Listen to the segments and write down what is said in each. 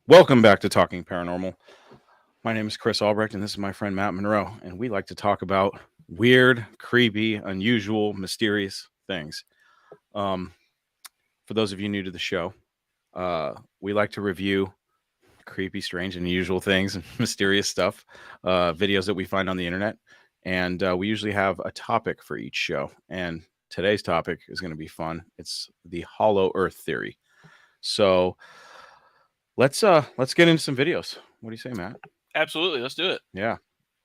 Welcome back to Talking Paranormal. My name is Chris Albrecht, and this is my friend Matt Monroe, and we like to talk about weird, creepy, unusual, mysterious things. Um, for those of you new to the show, we like to review creepy, strange, and unusual things and mysterious stuff, videos that we find on the internet, and we usually have a topic for each show. And today's topic is going to be fun. It's the Hollow Earth theory. So let's get into some videos. What do you say, Matt? Absolutely, let's do it. Yeah.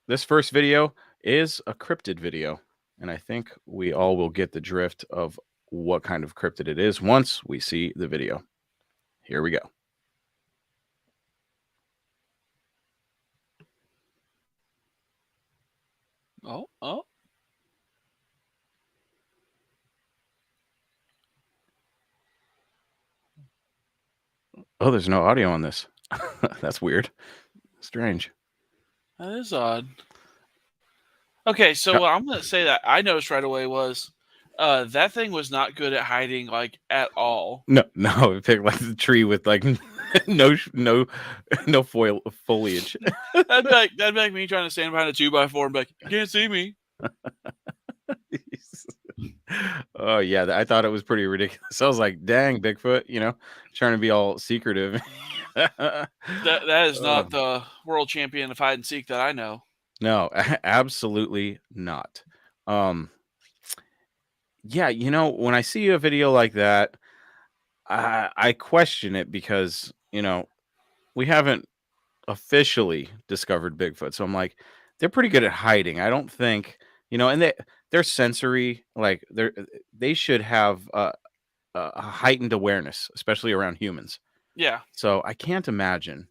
This first video is a cryptid video, and I think we all will get the drift of what kind of cryptid it is once we see the video. Here we go. Oh. Oh, there's no audio on this. That's weird. Strange. That is odd. Okay, so what I'm going to say that I noticed right away was that thing was not good at hiding, like, at all. No, it picked like the tree with like no foliage. That'd be like me trying to stand behind a 2x4 and be like, you can't see me. Oh yeah, I thought it was pretty ridiculous. I was like, dang, Bigfoot, trying to be all secretive. That is not the world champion of hide and seek that I know. No, absolutely not. Yeah, when I see a video like that, I question it because, we haven't officially discovered Bigfoot. So I'm like, they're pretty good at hiding. I don't think, and they're sensory, like they should have a heightened awareness, especially around humans. Yeah. So I can't imagine.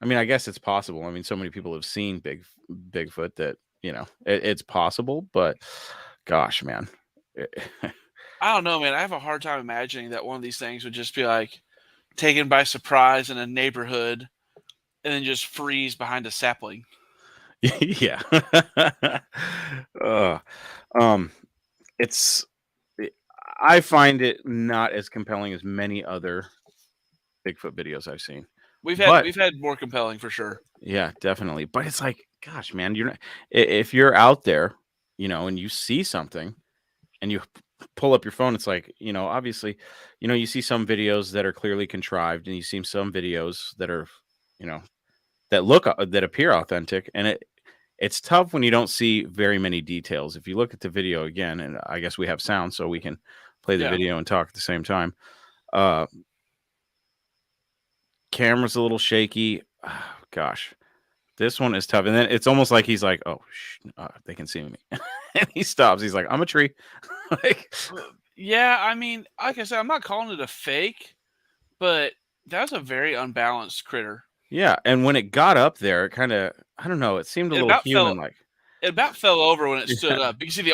I mean, I guess it's possible. I mean, so many people have seen Bigfoot that, it's possible, but gosh, man. I don't know, man. I have a hard time imagining that one of these things would just be like taken by surprise in a neighborhood and then just freeze behind a sapling. Yeah. I find it not as compelling as many other Bigfoot videos I've seen. We've had more compelling for sure. Yeah, definitely. But it's like, gosh, man, if you're out there, and you see something and you pull up your phone, it's like, obviously, you see some videos that are clearly contrived and you see some videos that are, that appear authentic, and it's tough when you don't see very many details. If you look at the video again, and I guess we have sound so we can play the video and talk at the same time. Camera's a little shaky. Oh, gosh, this one is tough. And then it's almost like he's like, oh, they can see me. And he stops. He's like, I'm a tree. Yeah, I mean, like I said, I'm not calling it a fake, but that's a very unbalanced critter. Yeah, and when it got up there, it kind of, I don't know, it seemed a little human-like. It about fell over when it stood up. You can see the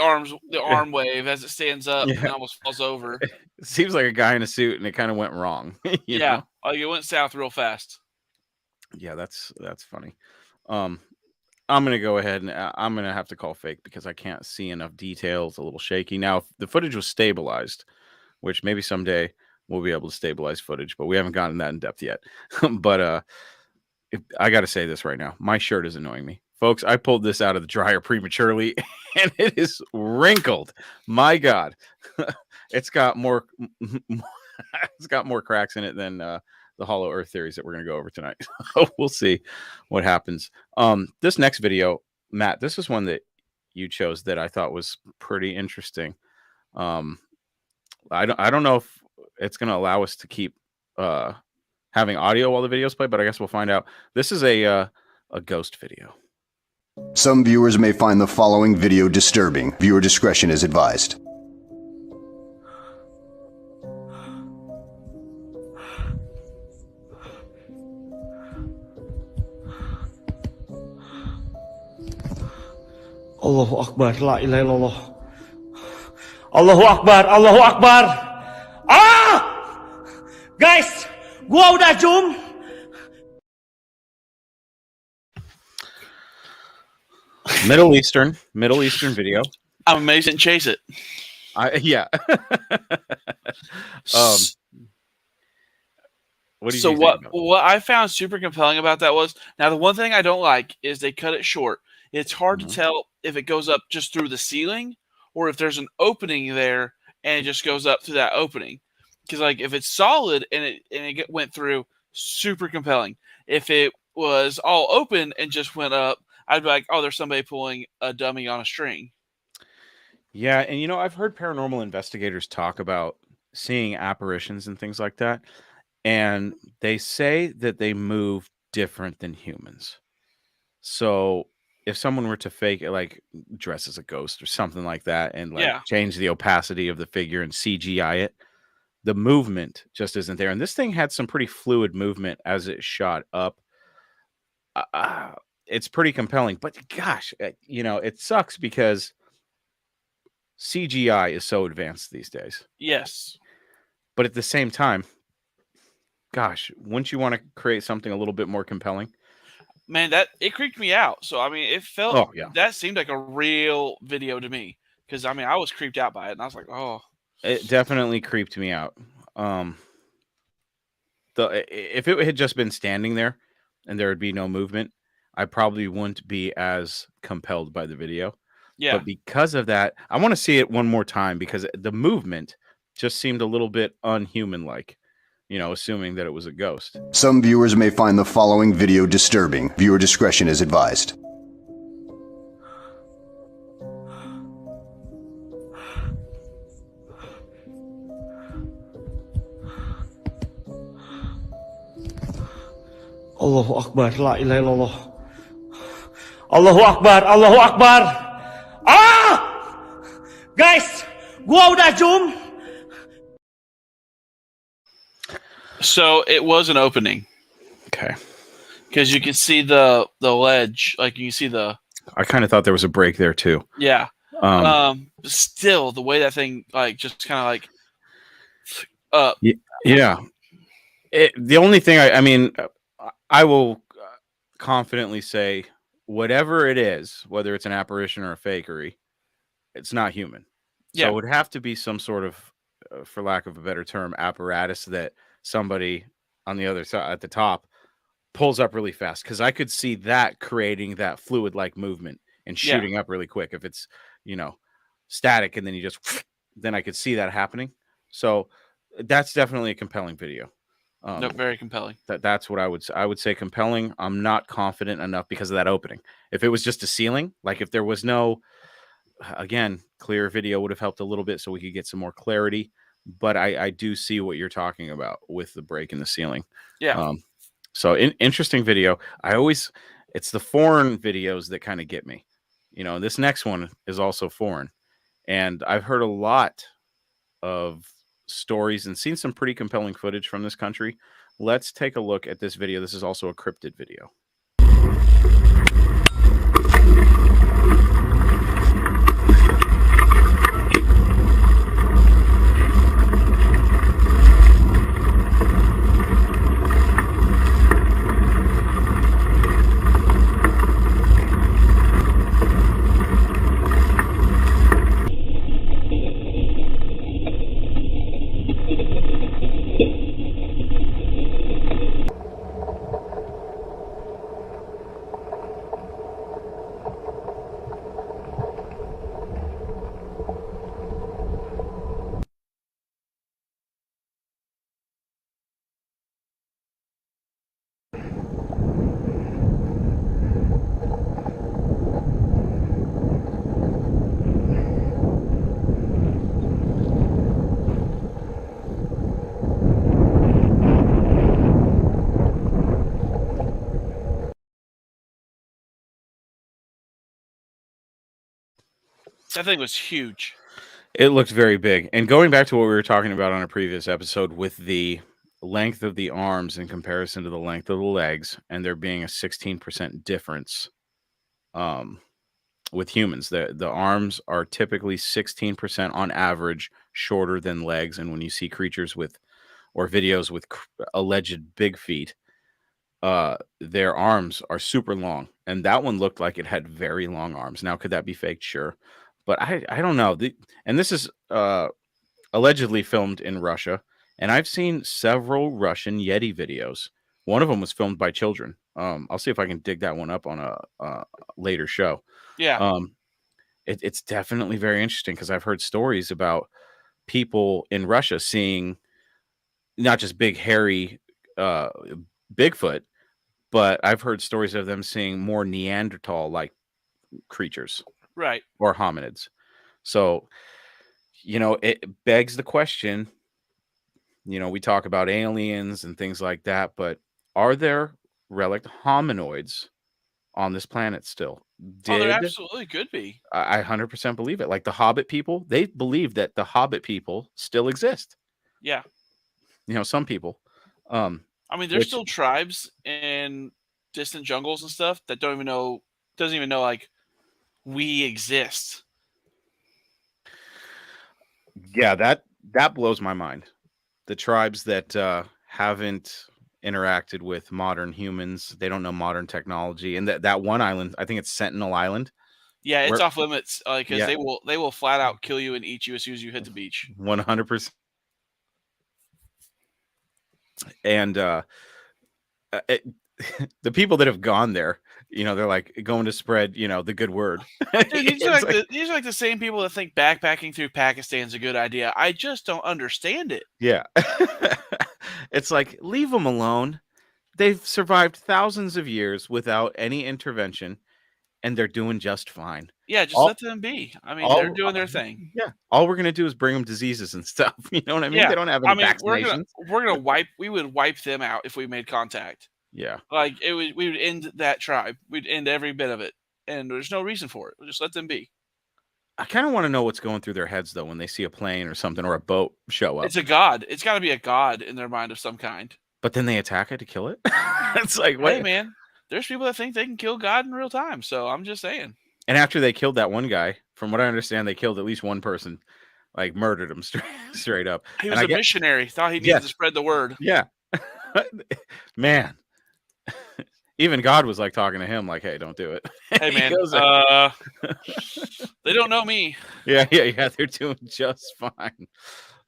arm wave as it stands up and almost falls over. It seems like a guy in a suit, and it kind of went wrong. Yeah, like it went south real fast. Yeah, that's funny. I'm gonna go ahead and I'm gonna have to call fake because I can't see enough details. It's a little shaky. Now, if the footage was stabilized, which maybe someday we'll be able to stabilize footage, but we haven't gotten that in depth yet. But I got to say this right now. My shirt is annoying me. Folks, I pulled this out of the dryer prematurely, and it is wrinkled. My God, it's got more cracks in it than the Hollow Earth theories that we're going to go over tonight. We'll see what happens. This next video, Matt, this is one that you chose that I thought was pretty interesting. I don't know if it's going to allow us to keep having audio while the videos play, but I guess we'll find out. This is a ghost video. Some viewers may find the following video disturbing. Viewer discretion is advised. Allahu Akbar, la ilaha illallah. Allahu Akbar, Allahu Akbar. Ah! Guys, gua udah zoom. Middle Eastern video. I'm amazed and chase it. Yeah. What did So you think about it? what I found super compelling about that was, now the one thing I don't like is they cut it short. It's hard to Mhm. tell if it goes up just through the ceiling or if there's an opening there and it just goes up through that opening. Because like if it's solid and went through, super compelling. If it was all open and just went up, I'd be like, oh, there's somebody pulling a dummy on a string. Yeah, and I've heard paranormal investigators talk about seeing apparitions and things like that, and they say that they move different than humans. So if someone were to fake it, like dress as a ghost or something like that, and like Yeah. change the opacity of the figure and CGI it, the movement just isn't there. And this thing had some pretty fluid movement as it shot up. It's pretty compelling, but gosh, it sucks because CGI is so advanced these days. Yes. But at the same time, gosh, wouldn't you want to create something a little bit more compelling? Man, that it creeped me out. So I mean, Oh, yeah. that seemed like a real video to me because I mean I was creeped out by it and I was like, oh, It definitely creeped me out. If it had just been standing there and there would be no movement, I probably wouldn't be as compelled by the video. yeah, But because of that, I want to see it one more time because the movement just seemed a little bit unhuman-like, assuming that it was a ghost. Some viewers may find the following video disturbing. Viewer discretion is advised. Allahu Akbar, la ilaha illallah. Allahu Akbar, Allahu Akbar. Ah! Guys, gua udah zoom. so it was an opening Okay. because you can see the ledge, like you can see the I kind of thought there was a break there too. yeah. Um, Still the way that thing like just kind of like up. yeah. The only thing I will confidently say, whatever it is, whether it's an apparition or a fakery, it's not human. So Yeah. it would have to be some sort of, for lack of a better term, apparatus that somebody on the other side at the top pulls up really fast. Because I could see that creating that fluid-like movement and Yeah. shooting up really quick. If it's static and then you just then I could see that happening. So that's definitely a compelling video. No, very compelling. That's what I would say compelling. I'm not confident enough because of that opening. If it was just a ceiling, like if there was no, again, clear video would have helped a little bit so we could get some more clarity. But I do see what you're talking about with the break in the ceiling. Yeah. So interesting video. It's the foreign videos that kind of get me. This next one is also foreign, and I've heard a lot of stories and seen some pretty compelling footage from this country. Let's take a look at this video. This is also a cryptid video. That thing was huge. It looked very big. And going back to what we were talking about on a previous episode with the length of the arms in comparison to the length of the legs, and there being a 16% difference with humans. The arms are typically 16% on average shorter than legs. And when you see creatures or videos with alleged big feet, their arms are super long. And that one looked like it had very long arms. Now, could that be faked? Sure. But I don't know. And this is allegedly filmed in Russia. And I've seen several Russian Yeti videos. One of them was filmed by children. I'll see if I can dig that one up on a later show. Yeah. It's definitely very interesting because I've heard stories about people in Russia seeing not just big, hairy Bigfoot, but I've heard stories of them seeing more Neanderthal-like creatures Right. or hominids. So, it begs the question, we talk about aliens and things like that, but are there relic hominoids on this planet still? Oh, there absolutely could be. I 100% believe it. Like the Hobbit people, they believe that the Hobbit people still exist. Yeah. Some people. I mean, there's Which- still tribes in distant jungles and stuff that doesn't even know like we exist. Yeah, that blows my mind. The tribes that haven't interacted with modern humans, they don't know modern technology. And that one island, I think it's Sentinel Island. Yeah, it's Where- off limits because Yeah. they will flat out kill you and eat you as soon as you hit the beach. 100%. And the people that have gone there, they're like going to spread, the good word. Dude, these are like the same people that think backpacking through Pakistan is a good idea. I just don't understand it. Yeah. It's like, leave them alone. They've survived thousands of years without any intervention, and they're doing just fine. Yeah, just All- let them be. I mean, they're doing their thing. Yeah. All we're going to do is bring them diseases and stuff. You know what I mean? Yeah. They don't have any I mean, vaccinations. we would wipe them out if we made contact. Yeah. Like we would end that tribe. We'd end every bit of it. And there's no reason for it. We'll just let them be. I kind of want to know what's going through their heads, though, when they see a plane or something or a boat show up. It's a god. It's got to be a god in their mind of some kind. But then they attack it to kill it? It's like, Hey, wait. man, there's people that think they can kill God in real time. So I'm just saying. And after they killed that one guy, from what I understand, they killed at least one person, like murdered him straight up. He was a missionary. Thought he needed Yes. to spread the word. Yeah. Man. Even God was like talking to him like, hey, don't do it. Hey, He man, goes, they don't know me. yeah, they're doing just fine.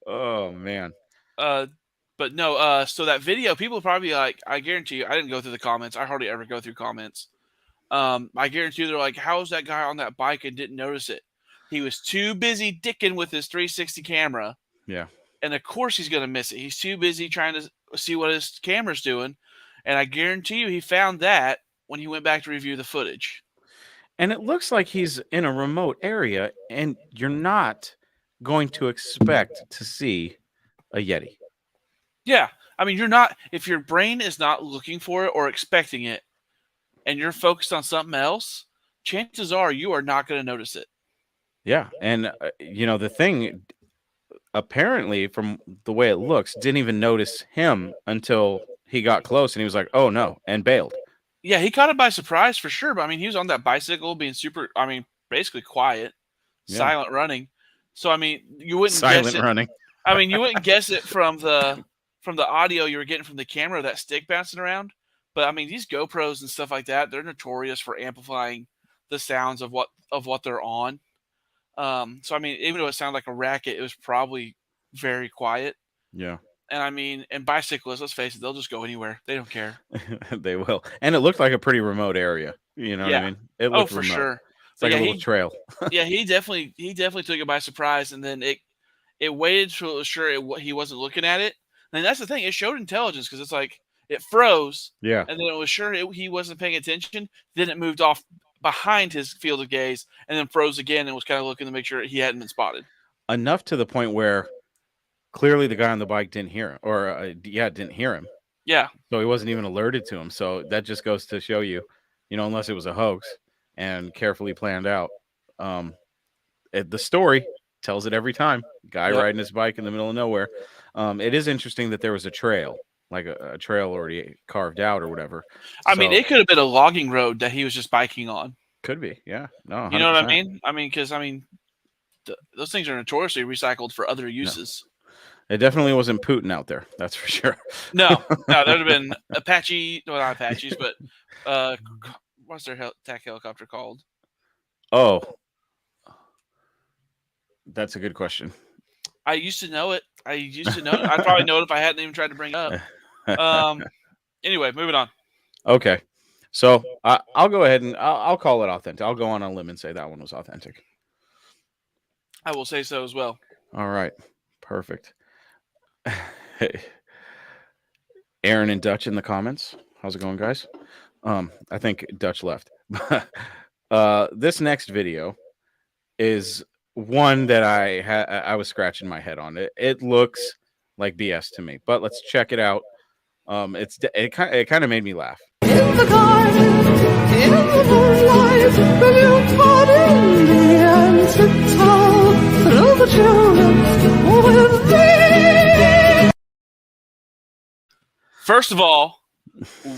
Oh, man. But no, so that video, people probably like, I guarantee you, I didn't go through the comments. I hardly ever go through comments. I guarantee you they're like, how's that guy on that bike and didn't notice it? He was too busy dicking with his 360 camera. Yeah. And of course he's going to miss it. He's too busy trying to see what his camera's doing. And I guarantee you he found that when he went back to review the footage. And it looks like he's in a remote area, and you're not going to expect to see a Yeti. Yeah. I mean, if your brain is not looking for it or expecting it, and you're focused on something else, chances are you are not going to notice it. Yeah. And, the thing, apparently, from the way it looks, didn't even notice him until he got close, and he was like, oh, no, and bailed. Yeah, he caught it by surprise for sure. But, I mean, he was on that bicycle being basically quiet, silent running. So, I mean, you wouldn't guess it. Running. I mean, you wouldn't guess it from the audio you were getting from the camera, that stick bouncing around. But I mean, these GoPros and stuff like that, they're notorious for amplifying the sounds of what they're on. So I mean, even though it sounded like a racket, it was probably very quiet. Yeah. And I mean, and bicyclists, let's face it, they'll just go anywhere. They don't care. They will. And it looked like a pretty remote area. You know what I mean? It looked for remote. sure. It's like a little trail. Yeah, he definitely took it by surprise, and then it waited till it was sure he wasn't looking at it. And that's the thing; it showed intelligence because it's like it froze, Yeah. and then it was sure he wasn't paying attention. Then it moved off behind his field of gaze, and then froze again, and was kind of looking to make sure he hadn't been spotted. Enough to the point where clearly the guy on the bike didn't hear him, or didn't hear him. Yeah. So he wasn't even alerted to him. So that just goes to show you, unless it was a hoax and carefully planned out. The story tells it every time. Guy riding his bike in the middle of nowhere. It is interesting that there was a trail, like a trail already carved out or whatever. I mean, it could have been a logging road that he was just biking on. Could be, yeah. No, 100%. You know what I mean? I mean, because those things are notoriously recycled for other uses. No. It definitely wasn't Putin out there. That's for sure. No, there would have been Apache. Well, not Apaches, but what's their attack helicopter called? Oh, that's a good question. I used to know it. I'd probably know it if I hadn't even tried to bring it up. Anyway, moving on. Okay. So I'll go ahead and I'll call it authentic. I'll go on a limb and say that one was authentic. I will say so as well. All right. Perfect. Hey. Aaron and Dutch in the comments. How's it going, guys? I think Dutch left. This next video is one that I was scratching my head on. It looks like BS to me, but let's check it out. It kind of made me laugh. In the garden, in the moonlight, will you fall in me and tiptoe through the tulips with me? First of all,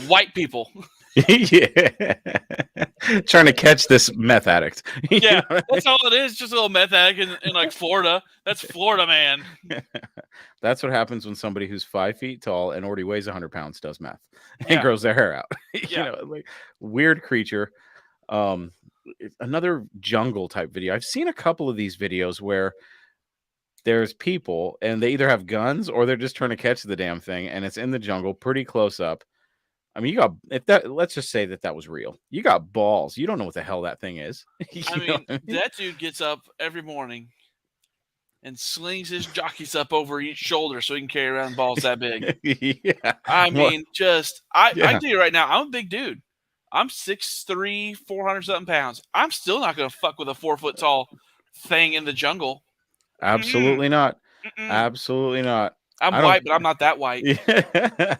white people. Yeah. Trying to catch this meth addict. Yeah, that's all it is. Just a little meth addict in like Florida. That's Florida, man. That's what happens when somebody who's 5 feet tall and already weighs 100 pounds does meth and Yeah. grows their hair out. Yeah. Like weird creature. Another jungle type video. I've seen a couple of these videos where there's people and they either have guns or they're just trying to catch the damn thing, and it's in the jungle, pretty close up. I mean, let's just say that was real. You got balls. You don't know what the hell that thing is. I mean, that dude gets up every morning and slings his jockeys up over each shoulder so he can carry around balls that big. Yeah. I mean, I Yeah. tell you right now, I'm a big dude. I'm 6'3", 400-something pounds. I'm still not going to fuck with a 4-foot tall thing in the jungle. Absolutely not. Mm-mm. Absolutely not. I'm I don't- white, but I'm not that white. Yeah.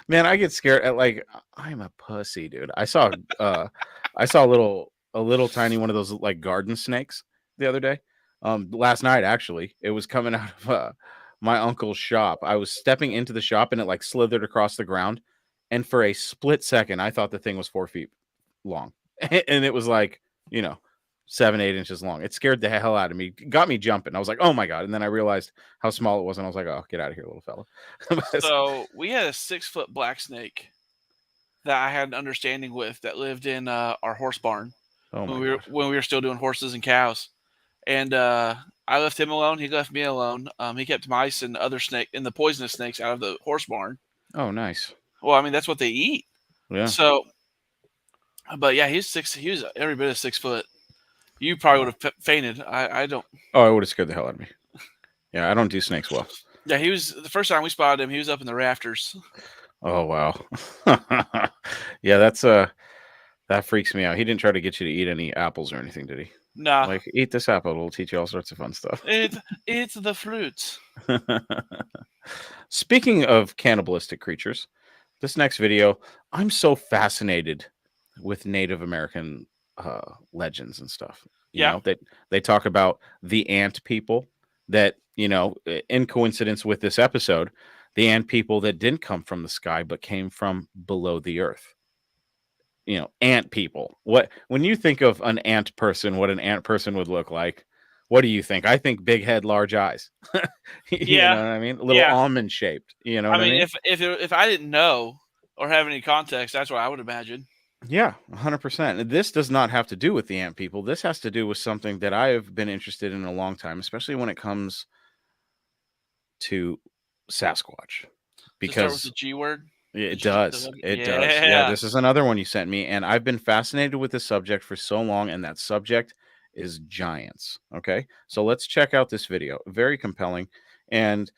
Man, I get scared at I'm a pussy, dude. I saw a little tiny one of those like garden snakes the other day. Last night actually. It was coming out of my uncle's shop. I was stepping into the shop and it like slithered across the ground, and for a split second I thought the thing was 4 feet long. And it was 7-8 inches long. It scared the hell out of me. Got me jumping. I was like, oh my God. And then I realized how small it was. And I was like, oh, get out of here, little fella. So we had a 6-foot black snake that I had an understanding with that lived in our horse barn Oh my when we were still doing horses and cows. And I left him alone. He left me alone. He kept mice and the poisonous snakes out of the horse barn. Oh, nice. Well, I mean, that's what they eat. Yeah. So, but yeah, he was every bit of 6 foot. You probably would have fainted. I don't. Oh, it would have scared the hell out of me. Yeah, I don't do snakes well. Yeah, he was the first time we spotted him. He was up in the rafters. Oh wow. Yeah, that freaks me out. He didn't try to get you to eat any apples or anything, did he? Nah, Like, eat this apple; it'll teach you all sorts of fun stuff. it's the fruits. Speaking of cannibalistic creatures, this next video, I'm so fascinated with Native American legends and stuff. You know, that they talk about the ant people that, in coincidence with this episode, the ant people that didn't come from the sky but came from below the earth. Ant people. When you think of an ant person, what an ant person would look like, what do you think? I think big head, large eyes. You know what I mean? A little almond shaped. You know what I mean? If I didn't know or have any context, that's what I would imagine. Yeah, 100%. This does not have to do with the ant people. This has to do with something that I have been interested in a long time, especially when it comes to Sasquatch. Because the G word. It does. It does. Yeah, this is another one you sent me, and I've been fascinated with this subject for so long, and that subject is giants. Okay, so let's check out this video. Very compelling. And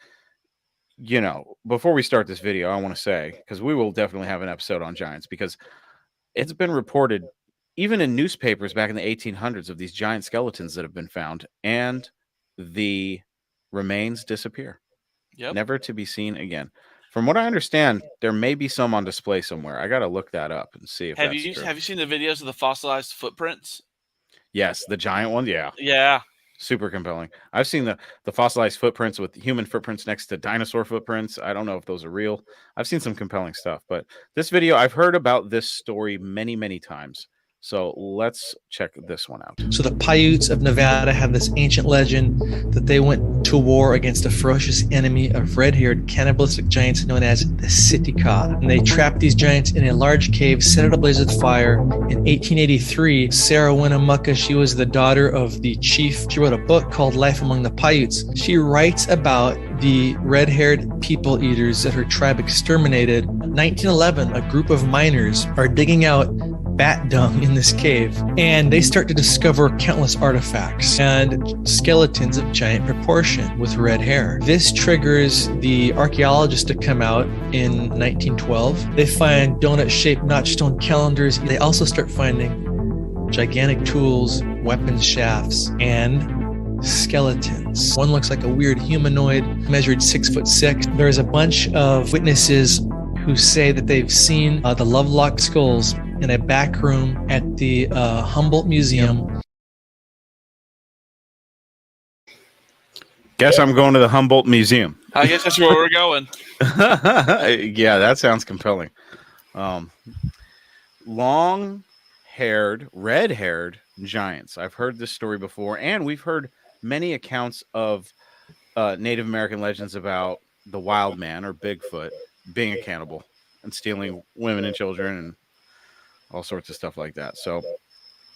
before we start this video, I want to say, because we will definitely have an episode on giants, because it's been reported even in newspapers back in the 1800s of these giant skeletons that have been found, and the remains disappear. Yep. Never to be seen again. From what I understand, there may be some on display somewhere. I got to look that up and see if Have that's you true. Have you seen the videos of the fossilized footprints? Yes, the giant one. Yeah. Yeah. Super compelling. I've seen the fossilized footprints with human footprints next to dinosaur footprints. I don't know if those are real. I've seen some compelling stuff, but this video, I've heard about this story many, many times. So let's check this one out. So the Paiutes of Nevada have this ancient legend that they went to war against a ferocious enemy of red-haired cannibalistic giants known as the Sitka. And they trapped these giants in a large cave, set it ablaze with fire. In 1883, Sarah Winnemucca, she was the daughter of the chief. She wrote a book called Life Among the Paiutes. She writes about the red-haired people eaters that her tribe exterminated. In 1911, a group of miners are digging out bat dung in this cave, and they start to discover countless artifacts and skeletons of giant proportion with red hair. This triggers the archaeologists to come out in 1912. They find donut-shaped notch-stone calendars. They also start finding gigantic tools, weapons shafts, and skeletons. One looks like a weird humanoid, measured 6'6". There's a bunch of witnesses who say that they've seen the Lovelock skulls in a back room at the Humboldt Museum. Guess I'm going to the Humboldt Museum. I guess that's where we're going. Yeah, that sounds compelling. Long-haired, red-haired giants. I've heard this story before, and we've heard many accounts of Native American legends about the wild man or Bigfoot being a cannibal and stealing women and children and all sorts of stuff like that. So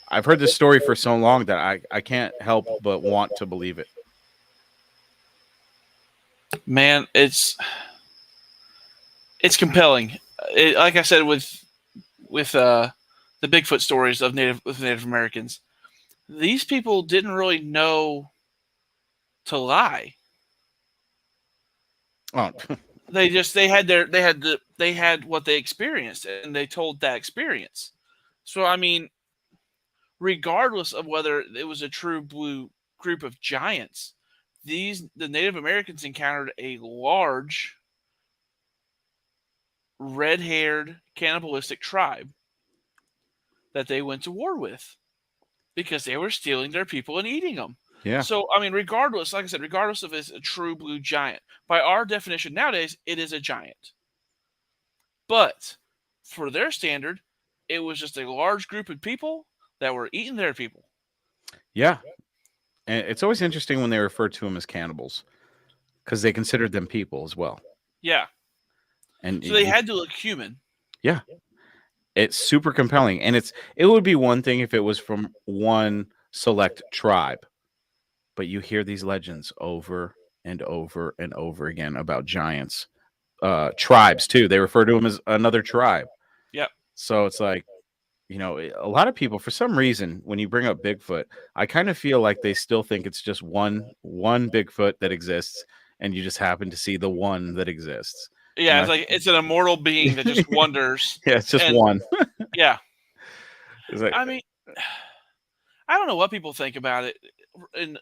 I've heard this story for so long that I can't help but want to believe it. Man, it's compelling. Like I said, with the Bigfoot stories of Native Americans, these people didn't really know to lie. Oh, They had what they experienced, and they told that experience. So I mean, regardless of whether it was a true blue group of giants, the Native Americans encountered a large red-haired cannibalistic tribe that they went to war with because they were stealing their people and eating them. yeah. So, I mean, regardless, like I said, regardless if it's a true blue giant, by our definition nowadays, it is a giant. But for their standard, it was just a large group of people that were eating their people. Yeah. And it's always interesting when they refer to them as cannibals because they considered them people as well. Yeah. And So they had to look human. Yeah. It's super compelling. And it would be one thing if it was from one select tribe. But you hear these legends over and over and over again about giants. Tribes, too. They refer to them as another tribe. Yep. So it's like, a lot of people, for some reason, when you bring up Bigfoot, I kind of feel like they still think it's just one Bigfoot that exists, and you just happen to see the one that exists. Yeah, it's like it's an immortal being that just wanders. Yeah, it's just one. Yeah. It's like, I mean, I don't know what people think about it. And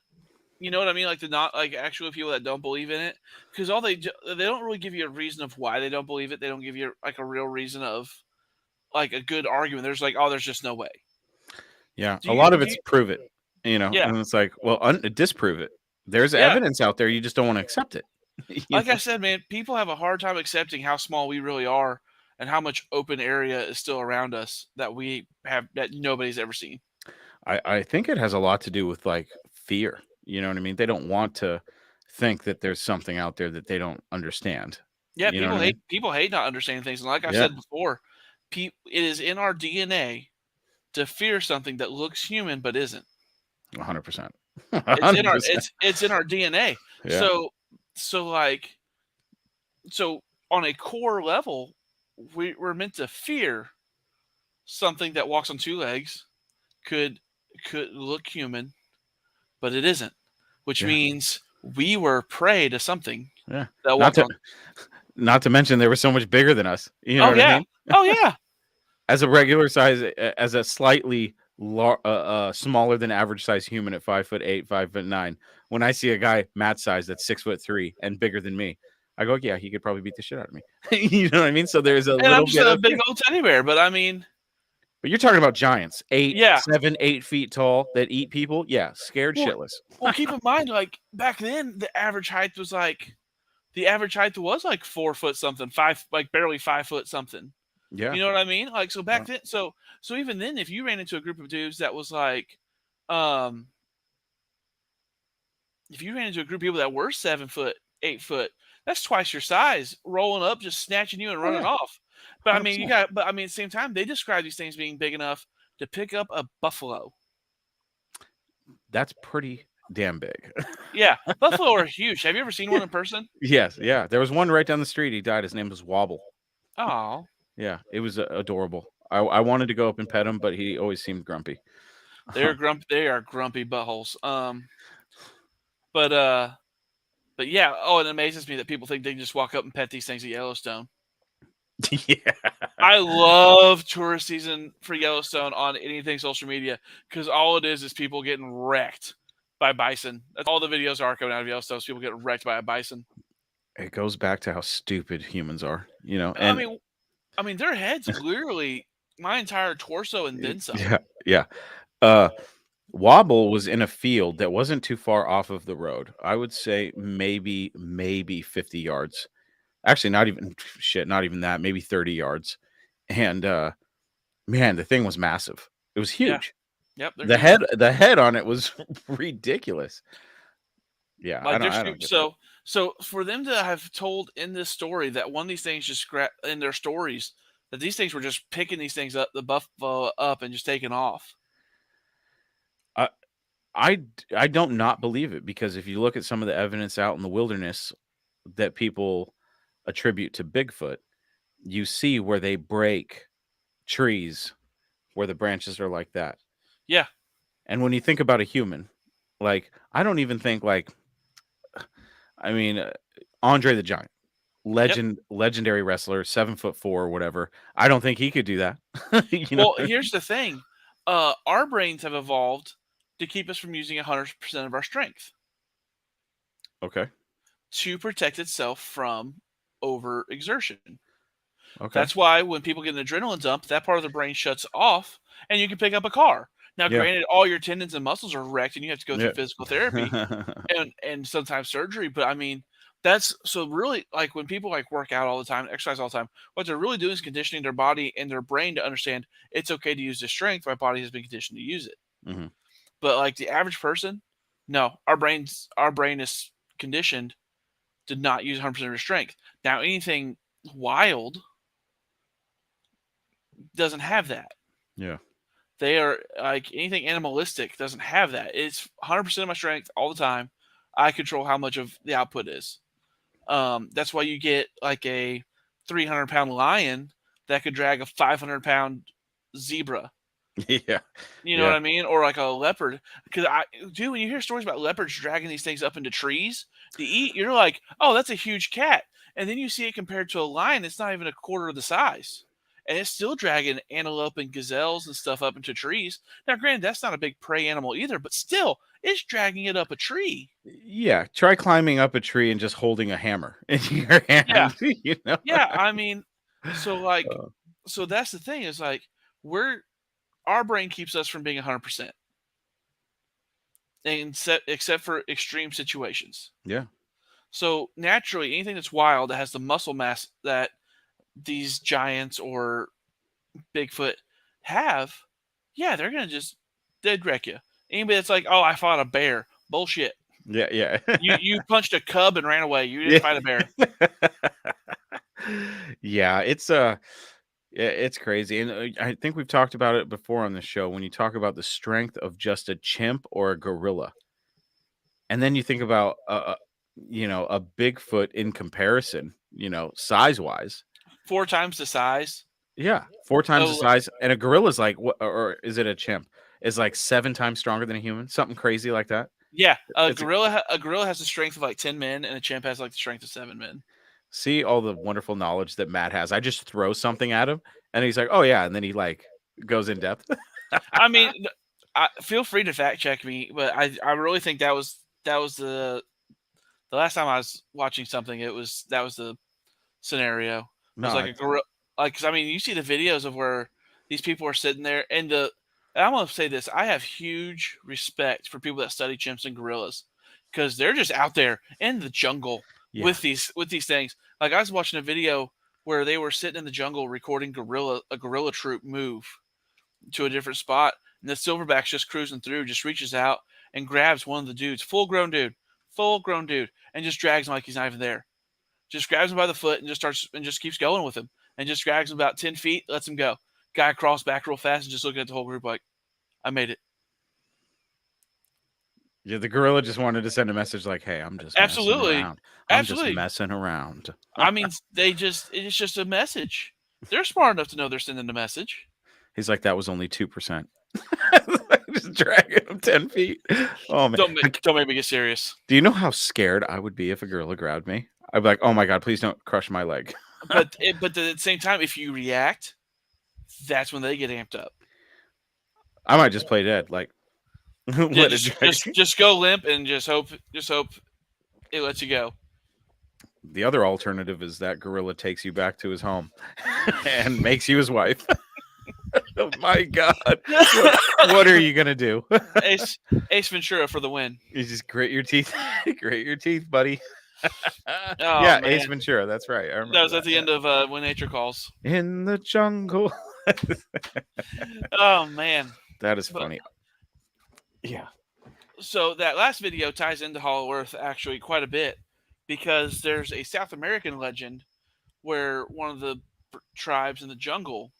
you know what I mean? Like actual people that don't believe in it, because they don't really give you a reason of why they don't believe it. They don't give you like a real reason of like a good argument. There's like, oh, there's just no way. Yeah, a lot of it's prove it, Yeah. and it's like, well, disprove it. There's evidence out there. You just don't want to accept it. Like I said, man, people have a hard time accepting how small we really are and how much open area is still around us that we have that nobody's ever seen. I think it has a lot to do with like fear. You know what I mean? They don't want to think that there's something out there that they don't understand. Yeah, You know what I mean? people hate not understanding things, and like I said before, it is in our DNA to fear something that looks human but isn't. 100%. It's in our DNA. Yeah. So on a core level, we're meant to fear something that walks on two legs, could look human, but it isn't, which means we were prey to something. Yeah. That walked on. Not to mention they were so much bigger than us. You know what I mean? Oh yeah. As a regular size, as a slightly smaller than average size human at 5'8", 5'9", when I see a guy Matt's size that's 6'3" and bigger than me, I go, yeah, he could probably beat the shit out of me. You know what I mean? So there's And I'm just a big old teddy bear, but I mean, but you're talking about giants, 7, 8 feet tall that eat people. Yeah, scared shitless. Well, keep in mind, like back then, the average height was like 4 foot something, barely 5 foot something. Yeah. You know what I mean? Like, so back Yeah. then, so even then, if you ran into a group of dudes that was like, um, if you ran into a group of people that were 7 foot, 8 foot, that's twice your size, rolling up, just snatching you and Oh running yeah. off. But I mean, 100%. but I mean, at the same time, they describe these things being big enough to pick up a buffalo. That's pretty damn big. Yeah, buffalo are huge. Have you ever seen one in person? Yes. Yeah. There was one right down the street. He died. His name was Wobble. Oh, Yeah. It was adorable. I wanted to go up and pet him, but he always seemed grumpy. they're grumpy. They are grumpy buttholes. But uh, but yeah. Oh, it amazes me that people think they can just walk up and pet these things at Yellowstone. Yeah. I love tourist season for Yellowstone on anything social media because all it is people getting wrecked by bison. That's all the videos are coming out of Yellowstone. Is people getting wrecked by a bison. It goes back to how stupid humans are, I and mean, their heads literally my entire torso and then some. yeah, yeah. Uh, Wobble was in a field that wasn't too far off of the road. I would say maybe 50 yards. Actually, not even not even that, maybe 30 yards. And man, the thing was massive. It was Yeah. huge. Yep. The head on it was ridiculous. Yeah, Like I don't get that. so for them to have told in this story that one of these things just in their stories that these things were just picking these things up, the buffalo up, and just taking off. I I don't not believe it because if you look at some of the evidence out in the wilderness that people attribute to Bigfoot, you see where they break trees where the branches are like that. Yeah. And when you think about a human, like I don't even think like I mean Andre the Giant, legendary wrestler, 7'4" or whatever. I don't think he could do that. you know? Well, here's the thing. Our brains have evolved to keep us from using 100% of our strength Okay. to protect itself from overexertion. Okay. That's why when people get an adrenaline dump, that part of the brain shuts off and you can pick up a car. Now, Yeah. granted, all your tendons and muscles are wrecked and you have to go through Yeah. physical therapy and sometimes surgery. But I mean, that's so really like when people like work out all the time, exercise all the time, what they're really doing is conditioning their body and their brain to understand it's okay to use this strength. My body has been conditioned to use it. Mhm. But like the average person, no, our brain is conditioned to not use 100% of your strength. Now, anything wild doesn't have that. Yeah. They are like anything animalistic doesn't have that. It's 100% of my strength all the time. I control how much of the output is. That's why you get like a 300-pound lion that could drag a 500-pound zebra. Yeah. You know what I mean? Or like a leopard. Because when you hear stories about leopards dragging these things up into trees to eat, you're like, oh, that's a huge cat. And then you see it compared to a lion, it's not even a quarter of the size. And it's still dragging antelope and gazelles and stuff up into trees. Now, granted, that's not a big prey animal either, but still, it's dragging it up a tree. Yeah. Try climbing up a tree and just holding a hammer in your hand. Yeah. You know? Yeah, I mean, so like, so that's the thing is like, our brain keeps us from being 100%. Except for extreme situations. Yeah. So naturally, anything that's wild that has the muscle mass that these giants or Bigfoot have, yeah, they're gonna just dead wreck you. Anybody that's like, oh, I fought a bear, bullshit. Yeah. Yeah. You punched a cub and ran away. You didn't fight a bear. Yeah, it's crazy, and I think we've talked about it before on the show. When you talk about the strength of just a chimp or a gorilla, and then you think about a Bigfoot in comparison, size wise. 4 times the size. Yeah, 4 times the So- size, and a gorilla's like what, or is it a chimp? Is like 7 times stronger than a human, something crazy like that. Yeah, a It's a- gorilla has the strength of like 10 men, and a chimp has like the strength of 7 men. See all the wonderful knowledge that Matt has. I just throw something at him, and he's like, "Oh yeah," and then he like goes in depth. I mean, feel free to fact check me, but I really think that was the last time I was watching something. That was the scenario. It was No, like a gorilla. Like, 'cause, I mean, you see the videos of where these people are sitting there, and I'm gonna say this: I have huge respect for people that study chimps and gorillas because they're just out there in the jungle Yeah. with these things. Like I was watching a video where they were sitting in the jungle recording a gorilla troop move to a different spot, and the silverback's just cruising through, just reaches out and grabs one of the dudes, full grown dude, and just drags him like he's not even there. Just grabs him by the foot and just keeps going with him, and just drags him about 10 feet, lets him go. Guy crawls back real fast and just looking at the whole group like, I made it. Yeah, the gorilla just wanted to send a message like, "Hey, I'm just Absolutely. messing around. I'm Absolutely. just messing around." I mean, it's just a message. They're smart enough to know they're sending a message. He's like, "That was only 2%." Just dragging him 10 feet. Oh man! Don't make me get serious. Do you know how scared I would be if a gorilla grabbed me? I'd be like, "Oh my god, please don't crush my leg." But at the same time, if you react, that's when they get amped up. I might just play dead. Like, Yeah, just go limp and just hope it lets you go. The other alternative is that gorilla takes you back to his home and makes you his wife. Oh my god! What are you gonna do? Ace Ventura for the win. You just grit your teeth, buddy. Man. Ace Ventura. That's right. I remember That was at the end of When Nature Calls. In the jungle. Oh man, that is funny. Yeah. So that last video ties into Hollow Earth actually quite a bit, because there's a South American legend where one of the tribes in the jungle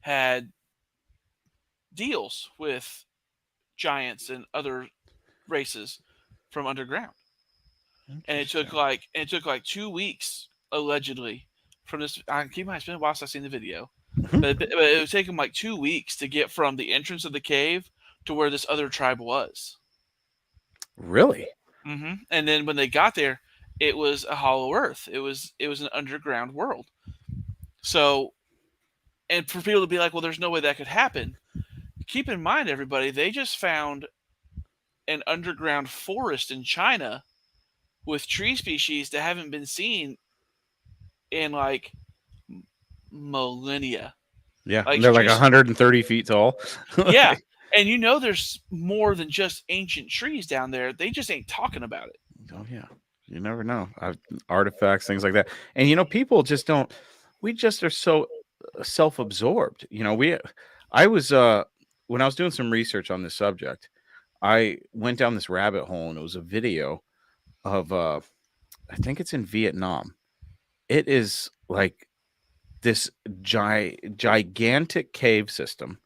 had deals with giants and other races from underground, and it took like 2 weeks allegedly from this. I keep my spin whilst I've seen the video, but it would take them like 2 weeks to get from the entrance of the cave to where this other tribe was. Really? Mm-hmm. And then when they got there, it was a hollow earth. It was an underground world. So, and for people to be like, well, there's no way that could happen. Keep in mind, everybody, they just found an underground forest in China with tree species that haven't been seen in like millennia. Yeah, like they're like 130 feet tall. Yeah. And you know there's more than just ancient trees down there. They just ain't talking about it. Oh, yeah. You never know. Artifacts, things like that. And, people just don't... We just are so self-absorbed. I was... when I was doing some research on this subject, I went down this rabbit hole, and it was a video of... I think it's in Vietnam. It is like this gigantic cave system.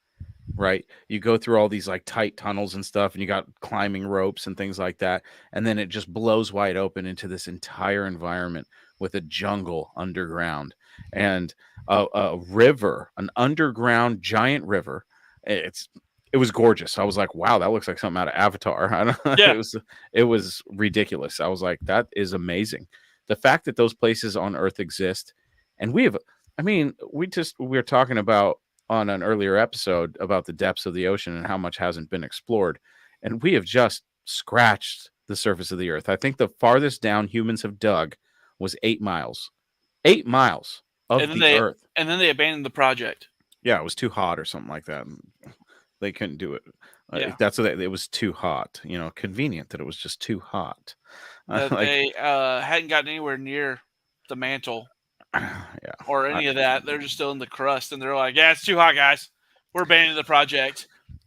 Right, you go through all these like tight tunnels and stuff, and you got climbing ropes and things like that, and then it just blows wide open into this entire environment with a jungle underground and a river, an underground giant river. It was gorgeous. I was like, wow, that looks like something out of Avatar. Yeah. It was ridiculous. I was like, that is amazing. The fact that those places on Earth exist, and we were talking about on an earlier episode about the depths of the ocean and how much hasn't been explored. And we have just scratched the surface of the earth. I think the farthest down humans have dug was 8 miles. 8 miles of the earth. And then they abandoned the project. Yeah, it was too hot or something like that. They couldn't do it. Yeah. That's what it was too hot. Convenient that it was just too hot. They hadn't gotten anywhere near the mantle. Yeah, or any of that. They're just still in the crust, and they're like, yeah, it's too hot, guys. We're abandoning the project.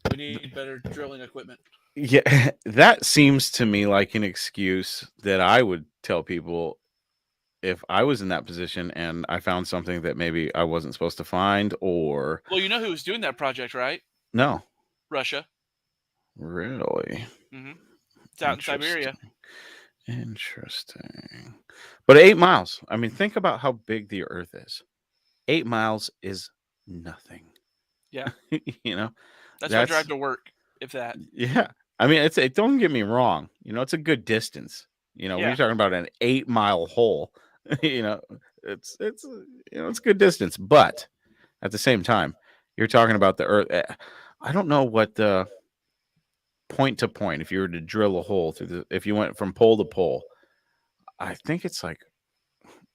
We need better drilling equipment. Yeah, that seems to me like an excuse that I would tell people if I was in that position and I found something that maybe I wasn't supposed to find, or... Well, you know who was doing that project, right? No. Russia. Really? Mm-hmm. It's out in Siberia. Interesting. But 8 miles. I mean, think about how big the earth is. 8 miles is nothing. Yeah. That's how I drive to work, if that. Yeah. I mean, don't get me wrong. It's a good distance. When you're talking about an 8 mile hole, it's a good distance. But at the same time, you're talking about the earth. I don't know what the point to point, if you were to drill a hole if you went from pole to pole, I think it's like,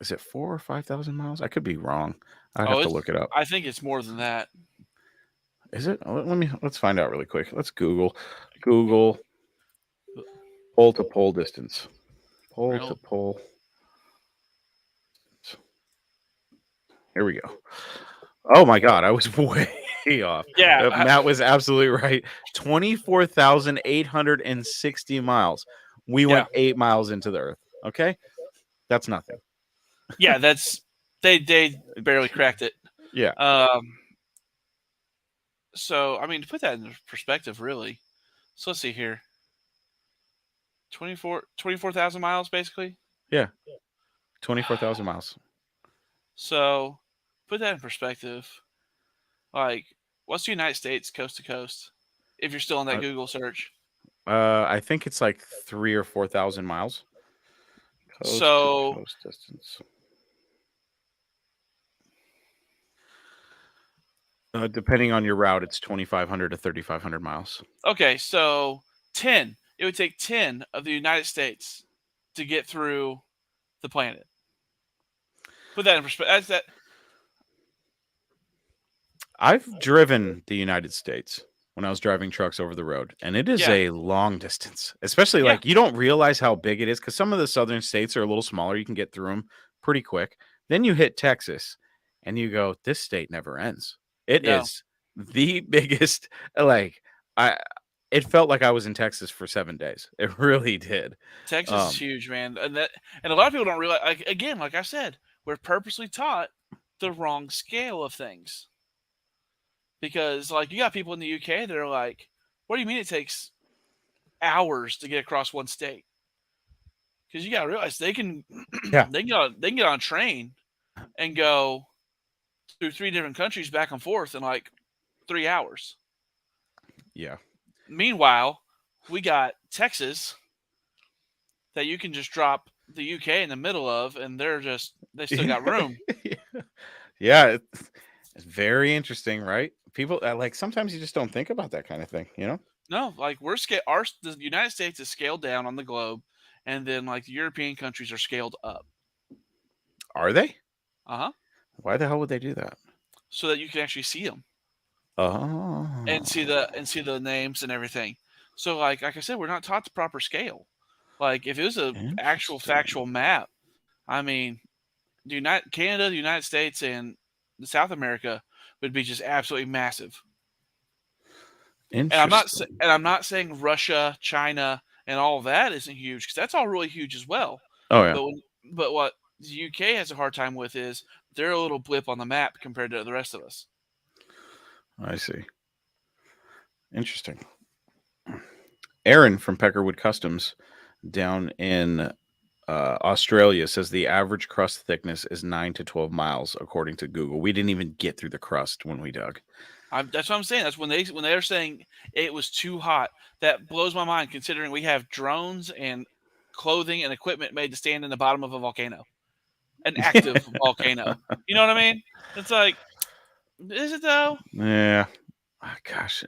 is it 4,000 or 5,000 miles? I could be wrong. I'd have to look it up. I think it's more than that. Is it? Let's find out really quick. Let's Google pole to pole distance. Pole to pole. Here we go. Oh my God, I was way off. Yeah, Matt was absolutely right. 24,860 miles. We went 8 miles into the Earth. Okay, that's nothing. yeah. That's they barely cracked it. Yeah. So I mean, to put that in perspective, really. So let's see here. 24,000 miles, basically. Yeah. 24,000 miles. So put that in perspective. Like, what's the United States coast to coast? If you're still on that Google search. I think it's like 3,000 or 4,000 miles. Coast So to coast distance. Depending on your route, it's 2,500 to 3,500 miles. okay, so 10. It would take 10 of the United States to get through the planet. Put that in perspective. That's that. I've driven the United States when I was driving trucks over the road, and it is a long distance, especially like you don't realize how big it is because some of the southern states are a little smaller. You can get through them pretty quick. Then you hit Texas and you go, this state never ends. It is the biggest. Like, it felt like I was in Texas for 7 days. It really did. Texas is huge, man. And a lot of people don't realize, again, like I said, we're purposely taught the wrong scale of things. Because, like, you got people in the UK that are like, what do you mean it takes hours to get across one state? Because you got to realize they can, they can get on a train and go through 3 different countries back and forth in like 3 hours. Yeah. Meanwhile, we got Texas that you can just drop the UK in the middle of, and they still got room. Yeah. It's very interesting, right? People like sometimes you just don't think about that kind of thing, you know? No, like the United States is scaled down on the globe, and then like the European countries are scaled up. Are they? Uh-huh. Why the hell would they do that? So that you can actually see them. Oh. And see the names and everything. So like I said, we're not taught the proper scale. Like if it was an actual factual map, I mean, Canada, the United States, and South America would be just absolutely massive. And I'm not saying Russia, China, and all of that isn't huge because that's all really huge as well. Oh yeah. But what the UK has a hard time with is they're a little blip on the map compared to the rest of us. I see. Interesting. Aaron from Peckerwood Customs down in Australia says the average crust thickness is 9 to 12 miles, according to Google. We didn't even get through the crust when we dug. That's what I'm saying. That's when they're saying it was too hot. That blows my mind, considering we have drones and clothing and equipment made to stand in the bottom of a volcano, an active volcano. You know what I mean? It's like, is it though? Yeah. Oh, gosh,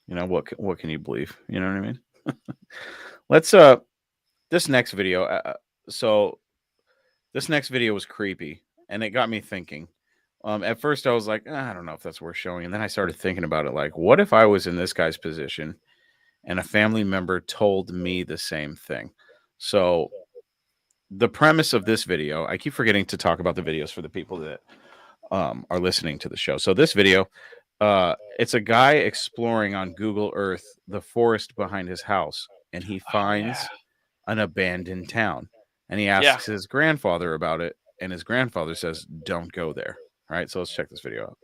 you know what can you believe? You know what I mean? Let's this next video. So this next video was creepy, and it got me thinking. At first, I was like, I don't know if that's worth showing. And then I started thinking about it. Like, what if I was in this guy's position and a family member told me the same thing? So the premise of this video, I keep forgetting to talk about the videos for the people that are listening to the show. So this video, it's a guy exploring on Google Earth the forest behind his house, and he finds an abandoned town. And he asks his grandfather about it, and his grandfather says, don't go there. All right, so let's check this video out.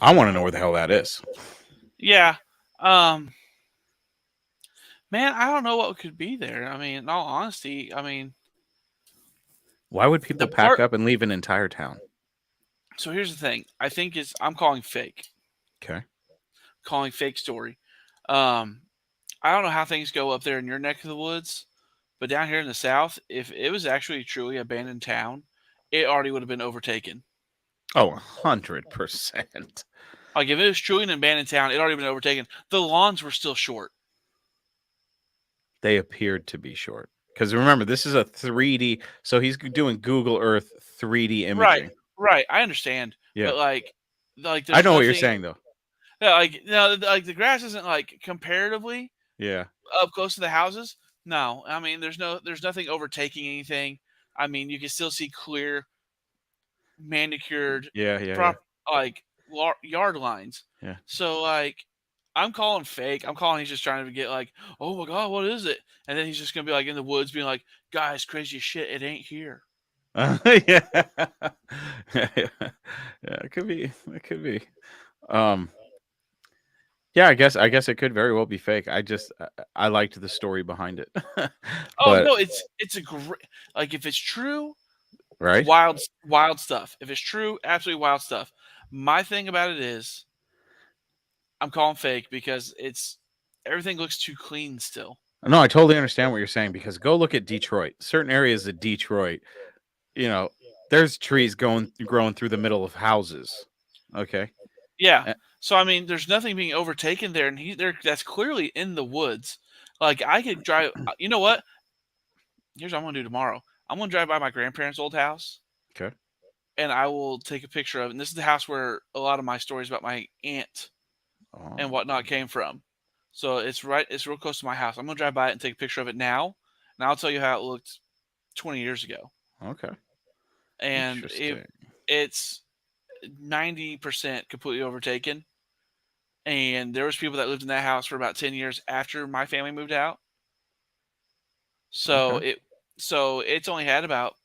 I want to know where the hell that is. Yeah. Man, I don't know what could be there. I mean, in all honesty, why would people pack up and leave an entire town? So here's the thing. I think I'm calling fake. Okay. Calling fake story. I don't know how things go up there in your neck of the woods, But down here in the South, if it was actually truly abandoned town, it already would have been overtaken. Oh, 100%. Like if it was truly an abandoned town, it already been overtaken. The lawns were still short. They appeared to be short. Because remember, this is a 3D, so he's doing Google Earth 3D Right, imaging. right. I understand, Yeah. but like I there's know what you're nothing. saying, though. Yeah, like no, like the grass isn't like comparatively Yeah. up close to the houses. No, I mean there's nothing overtaking anything. I mean you can still see clear manicured Yeah, yeah, yeah. prop like yard lines. Yeah. So like I'm calling fake. I'm calling he's just trying to get like, oh my god, what is it? And then he's just gonna be like in the woods being like, guys, crazy as shit, it ain't here. Yeah. Yeah, yeah. It could be. It could be. Um, yeah, I guess it could very well be fake. I liked the story behind it. Oh But no, it's a great like if it's true, right? wild stuff. If it's true, absolutely wild stuff. My thing about it is I'm calling fake because it's everything looks too clean still. No, I totally understand what you're saying because go look at Detroit. Certain areas of Detroit, you know, there's trees growing through the middle of houses. Okay. Yeah. Uh, So I mean, there's nothing being overtaken there, and that's clearly in the woods. Like I could drive. You know what? Here's what I'm gonna do tomorrow. I'm gonna drive by my grandparents' old house, Okay. and I will take a picture of it. And this is the house where a lot of my stories about my aunt and Oh, whatnot came from. So it's real close to my house. I'm gonna drive by it and take a picture of it now, and I'll tell you how it looked 20 years ago. okay. And Interesting. it's 90% completely overtaken. And there was people that lived in that house for about 10 years after my family moved out. So Okay. it's only had about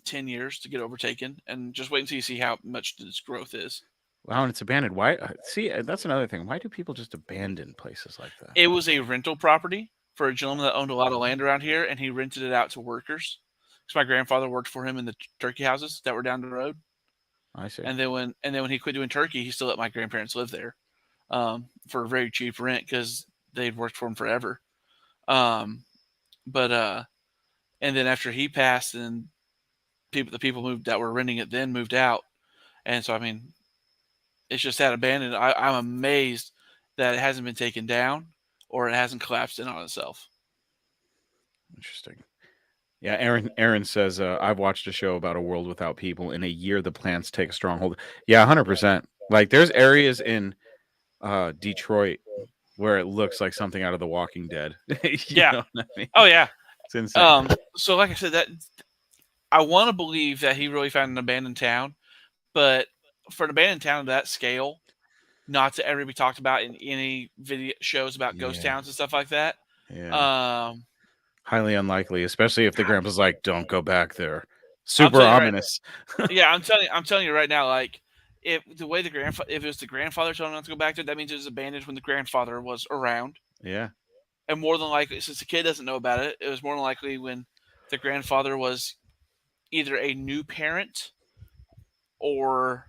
10 years to get overtaken, and just wait until you see how much this growth is. Wow, and it's abandoned. Why? See, that's another thing. Why do people just abandon places like that? It was a rental property for a gentleman that owned a lot of land around here, and he rented it out to workers. Because my grandfather worked for him in the turkey houses that were down the road. I see. And then when he quit doing turkey, he still let my grandparents live there for a very cheap rent because they'd worked for him forever. But and then after he passed, and the people moved that were renting it then moved out, and so I mean, it's just that abandoned. I'm amazed that it hasn't been taken down or it hasn't collapsed in on itself. Interesting. Yeah, Aaron says I've watched a show about a world without people. In a year, the plants take a stronghold. Yeah, 100%. Like there's areas in Detroit where it looks like something out of The Walking Dead. You Yeah. know what I mean? Oh yeah. It's insane. So like I said, that I want to believe that he really found an abandoned town, but for an abandoned town of that scale, not to ever be talked about in any video shows about ghost Yeah. towns and stuff like that. Yeah. Highly unlikely, especially if the grandpa's like, "Don't go back there." I'll Super tell you right, ominous. yeah, I'm telling you right now, like if the way if it was the grandfather telling him not to go back there, that means it was abandoned when the grandfather was around. Yeah. And more than likely, since the kid doesn't know about it, it was more than likely when the grandfather was either a new parent or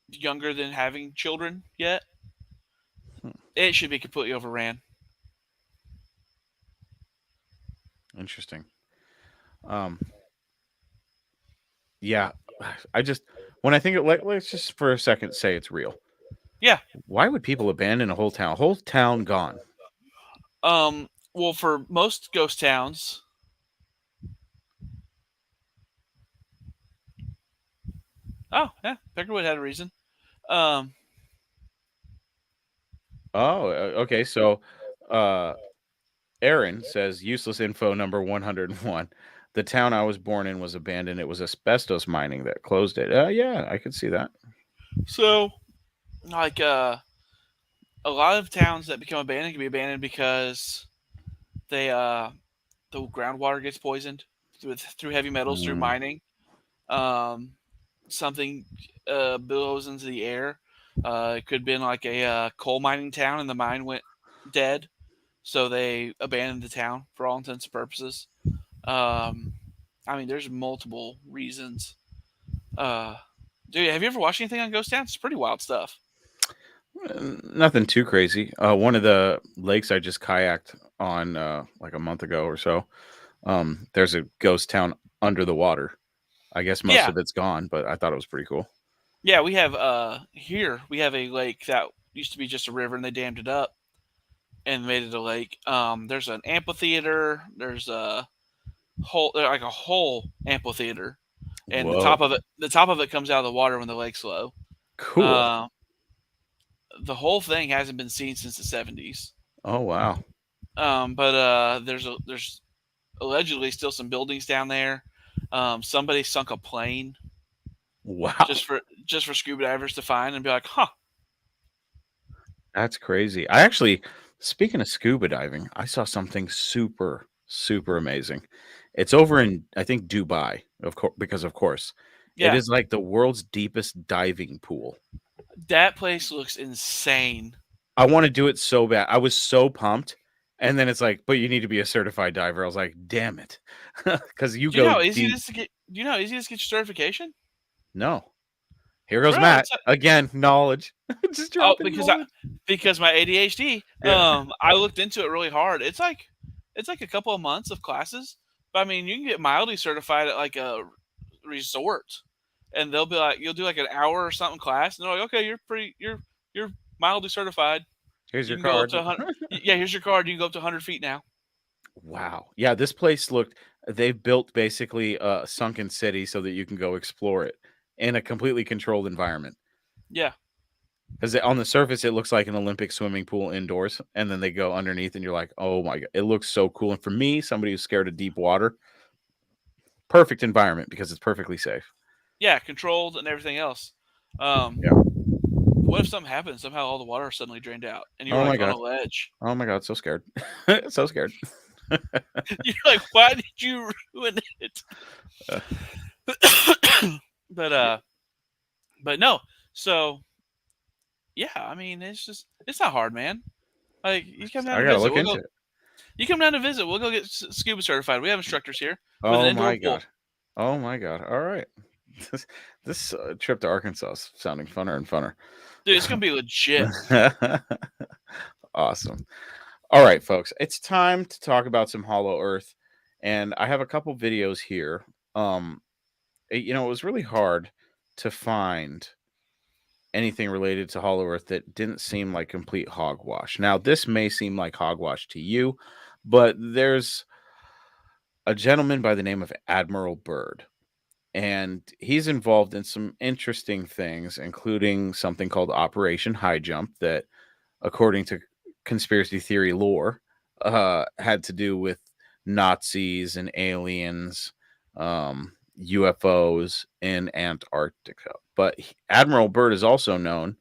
younger than having children yet. It should be completely overran. Interesting. Yeah, I just when I think it, let's just for a second say it's real. Yeah. Why would people abandon a whole town? Whole town gone. Well, for most ghost towns, oh yeah, Peckerwood had a reason. Um, Oh, okay. So, Aaron says useless info number 101. The town I was born in was abandoned. It was asbestos mining that closed it. Yeah, I could see that. so like a lot of towns that become abandoned can be abandoned because they the groundwater gets poisoned through heavy metals through mining. Something billows into the air. It could have been like a coal mining town, and the mine went dead, so they abandoned the town for all intents and purposes. I mean, there's multiple reasons. Dude, have you ever watched anything on ghost towns? It's pretty wild stuff. Nothing too crazy. One of the lakes I just kayaked on like a month ago or so. There's a ghost town under the water. I guess most Yeah. of it's gone, but I thought it was pretty cool. Yeah, we have here we have a lake that used to be just a river and they dammed it up and made it a lake. There's an amphitheater. There's a whole amphitheater, and Whoa. the top of it comes out of the water when the lake's low. Cool. The whole thing hasn't been seen since the 70s. Oh wow. But there's allegedly still some buildings down there. Somebody sunk a plane Wow. just for scuba divers to find and be like, huh. That's crazy. I actually, speaking of scuba diving, I saw something super, super amazing. It's over in, I think, Dubai, of course, because of course, it Yeah, is like the world's deepest diving pool. that place looks insane. I want to do it so bad. I was so pumped. And then it's like, but you need to be a certified diver. I was like, damn it. Because you Do you know go how easy it deep. is to get? Do you know how easy it is to get your certification? No. Here goes Bro, Matt. it's Again, knowledge. Just oh, dropping knowledge. because my ADHD. Yeah. I looked into it really hard. It's like a couple of months of classes. But I mean, you can get mildly certified at like a resort, and they'll be like, you'll do like an hour or something class, and they're like, okay, you're mildly certified. Here's You your can go up card. to 100. Yeah, here's your card. You can go up to 100 feet now. Wow. Yeah, this place looked, they've built basically a sunken city so that you can go explore it in a completely controlled environment. Yeah, Because on the surface, it looks like an Olympic swimming pool indoors. And then they go underneath, and you're like, oh my God, it looks so cool. And for me, somebody who's scared of deep water, perfect environment because it's perfectly safe. yeah, controlled and everything else. Yeah. What if something happens? Somehow all the water is suddenly drained out, and you're Oh my like on a God. ledge. Oh my God, so scared. So scared. You're like, why did you ruin it? Uh, but no. So yeah, I mean, it's not hard, man. Like you come down I to gotta visit, look we'll into go. it. You come down to visit, we'll go get scuba certified. We have instructors here with an Oh indoor my pool. God. Oh my God. All right. This trip to Arkansas is sounding funner and funner. Dude, it's gonna be legit. Awesome. All right, folks. It's time to talk about some Hollow Earth. And I have a couple videos here. It was really hard to find anything related to Hollow Earth that didn't seem like complete hogwash. Now, this may seem like hogwash to you, but there's a gentleman by the name of Admiral Byrd, and he's involved in some interesting things, including something called Operation High Jump that, according to conspiracy theory lore, had to do with Nazis and aliens, UFOs in Antarctica. But Admiral Byrd is also known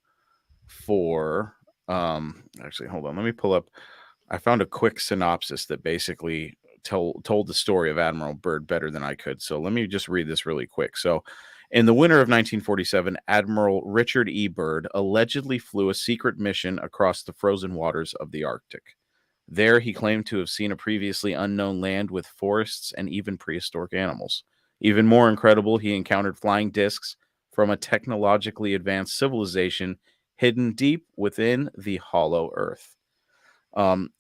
for, actually, hold on, let me pull up. I found a quick synopsis that basically told the story of Admiral Byrd better than I could. So let me just read this really quick. So, in the winter of 1947, Admiral Richard E. Byrd allegedly flew a secret mission across the frozen waters of the Arctic. There, he claimed to have seen a previously unknown land with forests and even prehistoric animals. Even more incredible, he encountered flying discs from a technologically advanced civilization hidden deep within the hollow earth.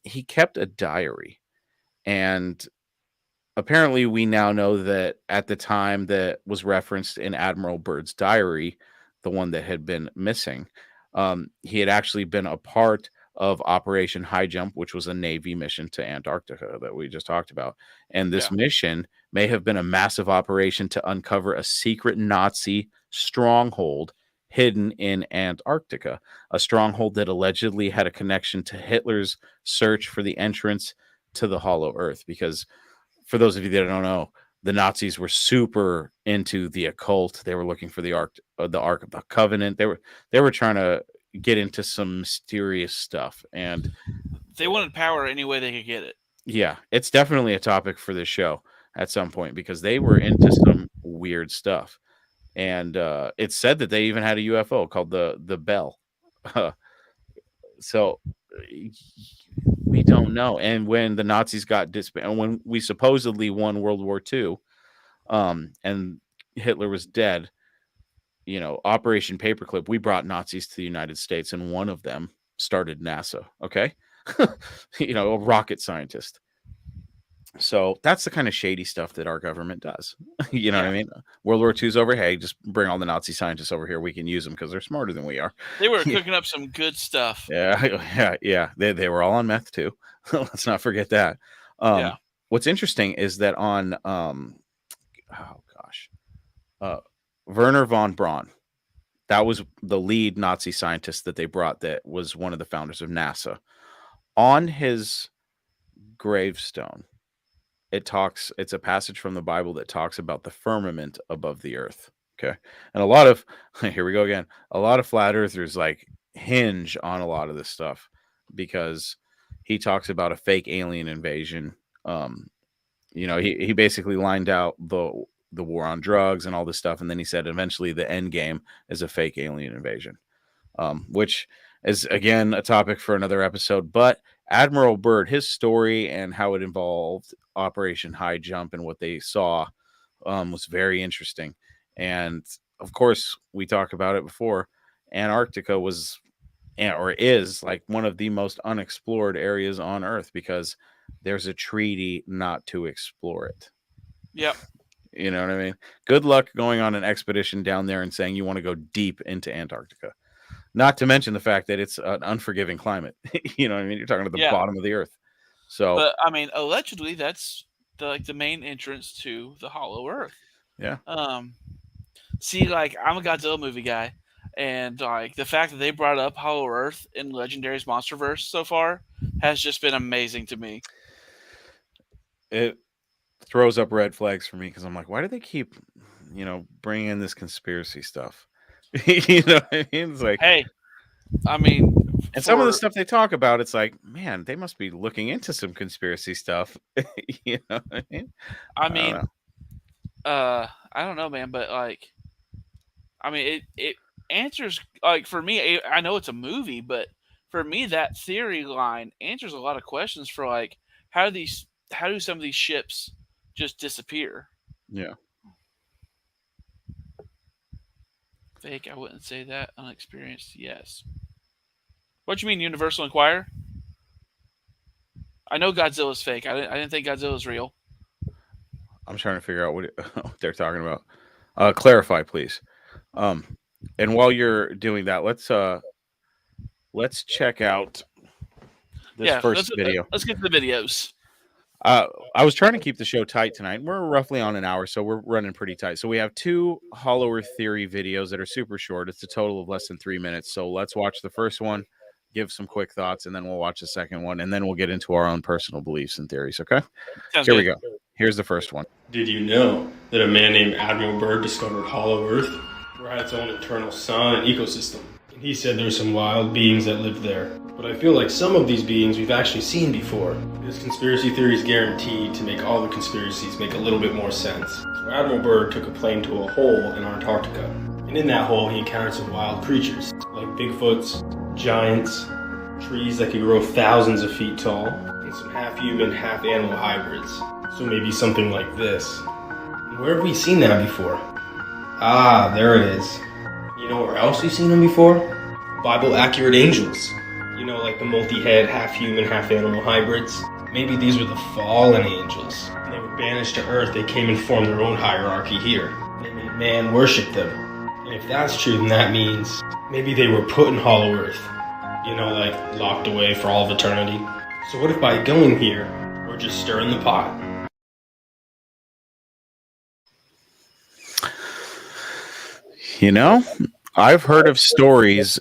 He kept a diary, and apparently we now know that at the time that was referenced in Admiral Byrd's diary, the one that had been missing, he had actually been a part of Operation High Jump, which was a Navy mission to Antarctica that we just talked about. And this mission may have been a massive operation to uncover a secret Nazi stronghold hidden in Antarctica, a stronghold that allegedly had a connection to Hitler's search for the entrance to the hollow earth. Because for those of you that don't know, the Nazis were super into the occult. They were looking for the Ark of the Covenant. They were trying to get into some mysterious stuff, and They wanted power any way they could get it. yeah, it's definitely a topic for this show at some point because they were into some weird stuff. And it's said that they even had a UFO called the Bell. So we don't know. And when the Nazis got disbanded, when we supposedly won World War II, and Hitler was dead, Operation Paperclip, we brought Nazis to the United States, and one of them started NASA. Okay. a rocket scientist. So that's the kind of shady stuff that our government does. You know what I mean? World War II's over. Hey, just bring all the Nazi scientists over here. We can use them because they're smarter than we are. They were cooking up some good stuff. Yeah. They were all on meth too. Let's not forget that. What's interesting is that on Werner von Braun, that was the lead Nazi scientist that they brought. That was one of the founders of NASA. On his gravestone, it's a passage from the Bible that talks about the firmament above the earth. Okay. And a lot of here we go again. A lot of flat earthers like hinge on a lot of this stuff because he talks about a fake alien invasion. He basically lined out the war on drugs and all this stuff, and then he said eventually the end game is a fake alien invasion, which is again a topic for another episode. But Admiral Byrd, his story and how it involved Operation High Jump and what they saw was very interesting. And of course, we talked about it before. Antarctica was or is like one of the most unexplored areas on Earth because there's a treaty not to explore it. Yep. You know what I mean? Good luck going on an expedition down there and saying you want to go deep into Antarctica. Not to mention the fact that it's an unforgiving climate. You know what I mean? You're talking about the bottom of the earth. So, but I mean, allegedly, that's the main entrance to the Hollow Earth. Yeah. See, like I'm a Godzilla movie guy, and like the fact that they brought up Hollow Earth in Legendary's MonsterVerse so far has just been amazing to me. It throws up red flags for me because I'm like, why do they keep, bringing in this conspiracy stuff? You know what I mean? It's like, hey, I mean, and some of the stuff they talk about, it's like, man, they must be looking into some conspiracy stuff. You know what I mean? I don't know, man, but like, I mean, it answers, like, for me, I know it's a movie, but for me, that theory line answers a lot of questions for like, how do some of these ships just disappear? Yeah. Fake, I wouldn't say that. Unexperienced, yes. What you mean, Universal Inquirer? I know Godzilla's fake. I didn't think Godzilla's real. I'm trying to figure out what they're talking about. Clarify, please. And while you're doing that, let's check out this first video. Let's get to the videos. I was trying to keep the show tight tonight. We're roughly on an hour, so we're running pretty tight. So we have 2 Hollow Earth Theory videos that are super short. It's a total of less than 3 minutes. So let's watch the first one, give some quick thoughts, and then we'll watch the second one, and then we'll get into our own personal beliefs and theories, okay? Sounds Here good. we go. Here's the first one. Did you know that a man named Admiral Byrd discovered Hollow Earth, where it had its own internal sun and ecosystem? And he said there's some wild beings that live there. But I feel like some of these beings we've actually seen before. This conspiracy theory is guaranteed to make all the conspiracies make a little bit more sense. So Admiral Byrd took a plane to a hole in Antarctica. And in that hole he encountered some wild creatures, like Bigfoots, giants, trees that could grow thousands of feet tall, and some half-human, half-animal hybrids. So maybe something like this. And where have we seen that before? Ah, there it is. You know where else we've seen them before? Bible-accurate angels. You know, like the multi-head, half-human, half-animal hybrids. Maybe these were the fallen angels. When they were banished to Earth, they came and formed their own hierarchy here. They made man worship them. And if that's true, then that means maybe they were put in Hollow Earth. You know, like locked away for all of eternity. So what if by going here, we're just stirring the pot? I've heard of stories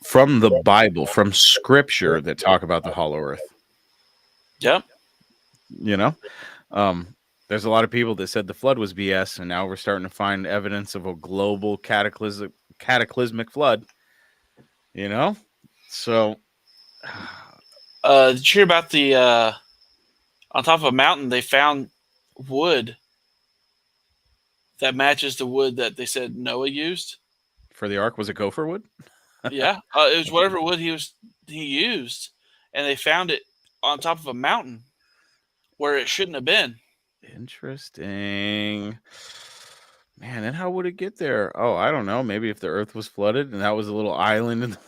from the Bible, from Scripture, that talk about the Hollow Earth. Yep. There's a lot of people that said the flood was BS, and now we're starting to find evidence of a global cataclysmic flood. So. Did you hear about the on top of a mountain they found wood that matches the wood that they said Noah used for the ark? Was it gopher wood? Yeah, it was whatever wood he used, and they found it on top of a mountain where it shouldn't have been. Interesting, man. And how would it get there? Oh, I don't know. Maybe if the earth was flooded and that was a little island in the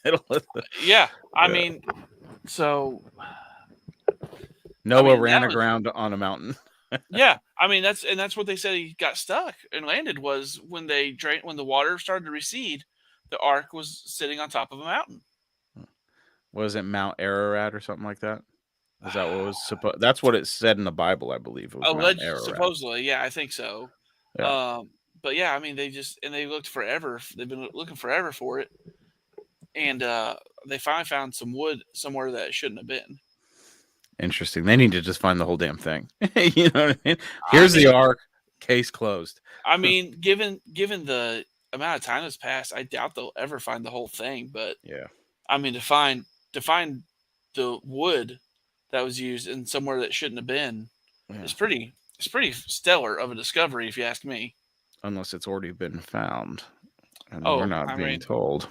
middle of the... Yeah, I mean, So Noah mean, ran that was- aground on a mountain. yeah, I mean that's what they said he got stuck and landed was when when the water started to recede, the ark was sitting on top of a mountain. Was it Mount Ararat or something like that? Is that what was supposed? That's what it said in the Bible, I believe. It was Mount Ararat. Supposedly, yeah, I think so. Yeah. But yeah, I mean they looked forever. They've been looking forever for it, and they finally found some wood somewhere that it shouldn't have been. Interesting. They need to just find the whole damn thing. You know what I mean? Here's the ark. Case closed. I mean, given the amount of time that's passed, I doubt they'll ever find the whole thing. But yeah, I mean, to find the wood that was used in somewhere that shouldn't have been is pretty stellar of a discovery, if you ask me. Unless it's already been found, and Oh, we're not I being mean- told.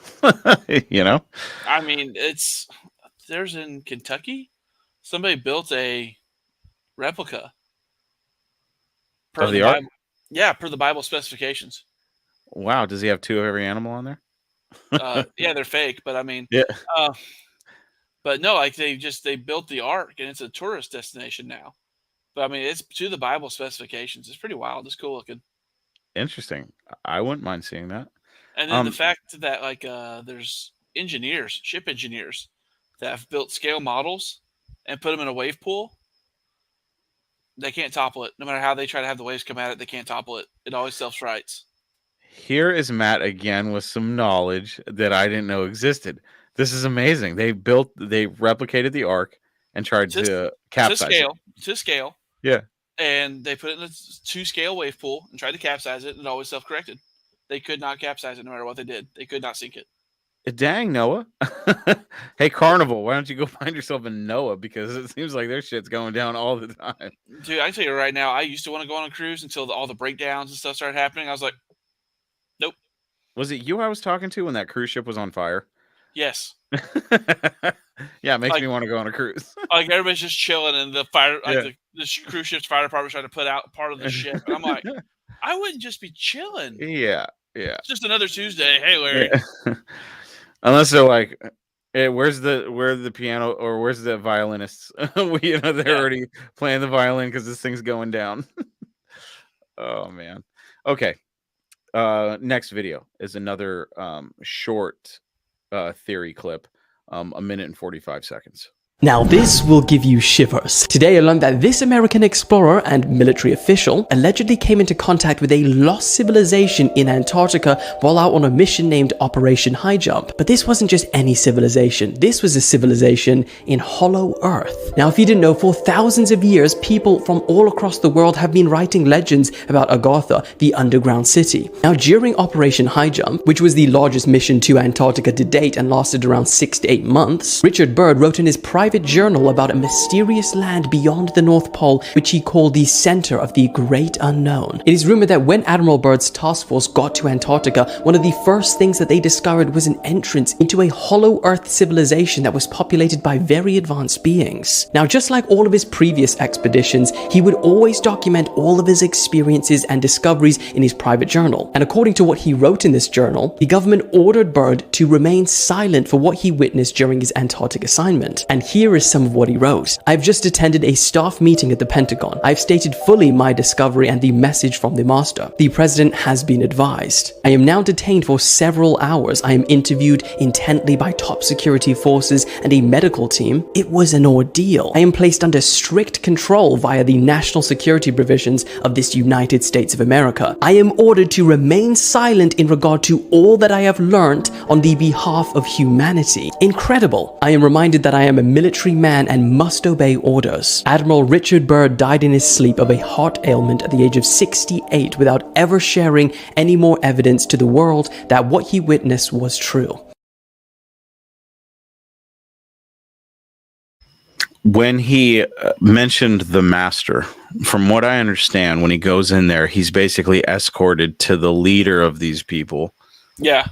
You know? I mean, there's in Kentucky, somebody built a replica Of the ark? Bible. Yeah, per the Bible specifications. Wow. Does he have 2 of every animal on there? Yeah, they're fake, but I mean, Yeah. but no, like they built the ark and it's a tourist destination now. But I mean, it's to the Bible specifications. It's pretty wild. It's cool looking. Interesting. I wouldn't mind seeing that. And then the fact that like there's ship engineers that have built scale models and put them in a wave pool. They can't topple it. No matter how they try to have the waves come at it, they can't topple it. It always self-rights. Here is Matt again with some knowledge that I didn't know existed. This is amazing. They replicated the ark and tried to capsize it. To scale. Yeah. And they put it in a 2-scale wave pool and tried to capsize it, and it always self-corrected. They could not capsize it no matter what they did. They could not sink it. Dang, Noah. Hey, Carnival, why don't you go find yourself a Noah? Because it seems like their shit's going down all the time. Dude, I can tell you right now, I used to want to go on a cruise until all the breakdowns and stuff started happening. I was like, nope. Was it you I was talking to when that cruise ship was on fire? Yes. Yeah, it makes me want to go on a cruise. Like everybody's just chilling, and the fire, like the cruise ship's fire department's trying to put out part of the ship. And I'm like, I wouldn't just be chilling. Yeah. It's just another Tuesday. Hey, Larry. Yeah. Unless they're like, hey, where's the piano or where's the violinists? They're already playing the violin because this thing's going down. Oh man. Okay. Next video is another short theory clip, 1 minute and 45 seconds. Now this will give you shivers. Today I learned that this American explorer and military official allegedly came into contact with a lost civilization in Antarctica while out on a mission named Operation High Jump. But this wasn't just any civilization. This was a civilization in Hollow Earth. Now if you didn't know, for thousands of years, people from all across the world have been writing legends about Agartha, the underground city. Now during Operation High Jump, which was the largest mission to Antarctica to date and lasted around 6 to 8 months, Richard Byrd wrote in his private journal about a mysterious land beyond the North Pole, which he called the center of the great unknown. It is rumored that when Admiral Byrd's task force got to Antarctica, one of the first things that they discovered was an entrance into a hollow earth civilization that was populated by very advanced beings. Now, just like all of his previous expeditions, he would always document all of his experiences and discoveries in his private journal. And according to what he wrote in this journal, the government ordered Byrd to remain silent for what he witnessed during his Antarctic assignment. And here is some of what he wrote. I've just attended a staff meeting at the Pentagon. I've stated fully my discovery and the message from the master. The president has been advised. I am now detained for several hours. I am interviewed intently by top security forces and a medical team. It was an ordeal. I am placed under strict control via the national security provisions of this United States of America. I am ordered to remain silent in regard to all that I have learned on the behalf of humanity. Incredible. I am reminded that I am a military man and must obey orders. Admiral Richard Byrd died in his sleep of a heart ailment at the age of 68 without ever sharing any more evidence to the world that what he witnessed was true. When he mentioned the master, from what I understand, when he goes in there, he's basically escorted to the leader of these people. Yeah.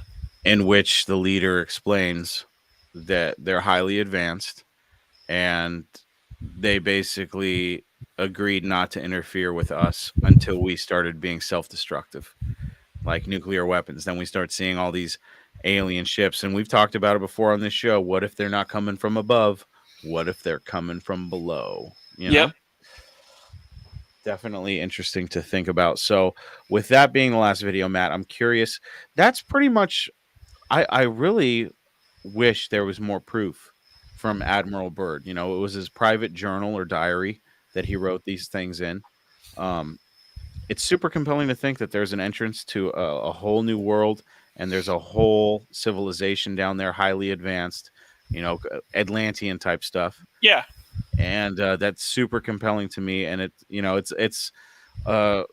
In which the leader explains that they're highly advanced and they basically agreed not to interfere with us until we started being self-destructive, like nuclear weapons. Then we start seeing all these alien ships, and we've talked about it before on this show. What if they're not coming from above? What if they're coming from below? You Yep. know? Definitely interesting to think about. So, with that being the last video, Matt, I'm curious. That's pretty much. I really wish there was more proof from Admiral Byrd. You know, it was his private journal or diary that he wrote these things in. Um, it's super compelling to think that there's an entrance to a whole new world, and there's a whole civilization down there, highly advanced. You know, Atlantean type stuff. Yeah. And that's super compelling to me. And it's a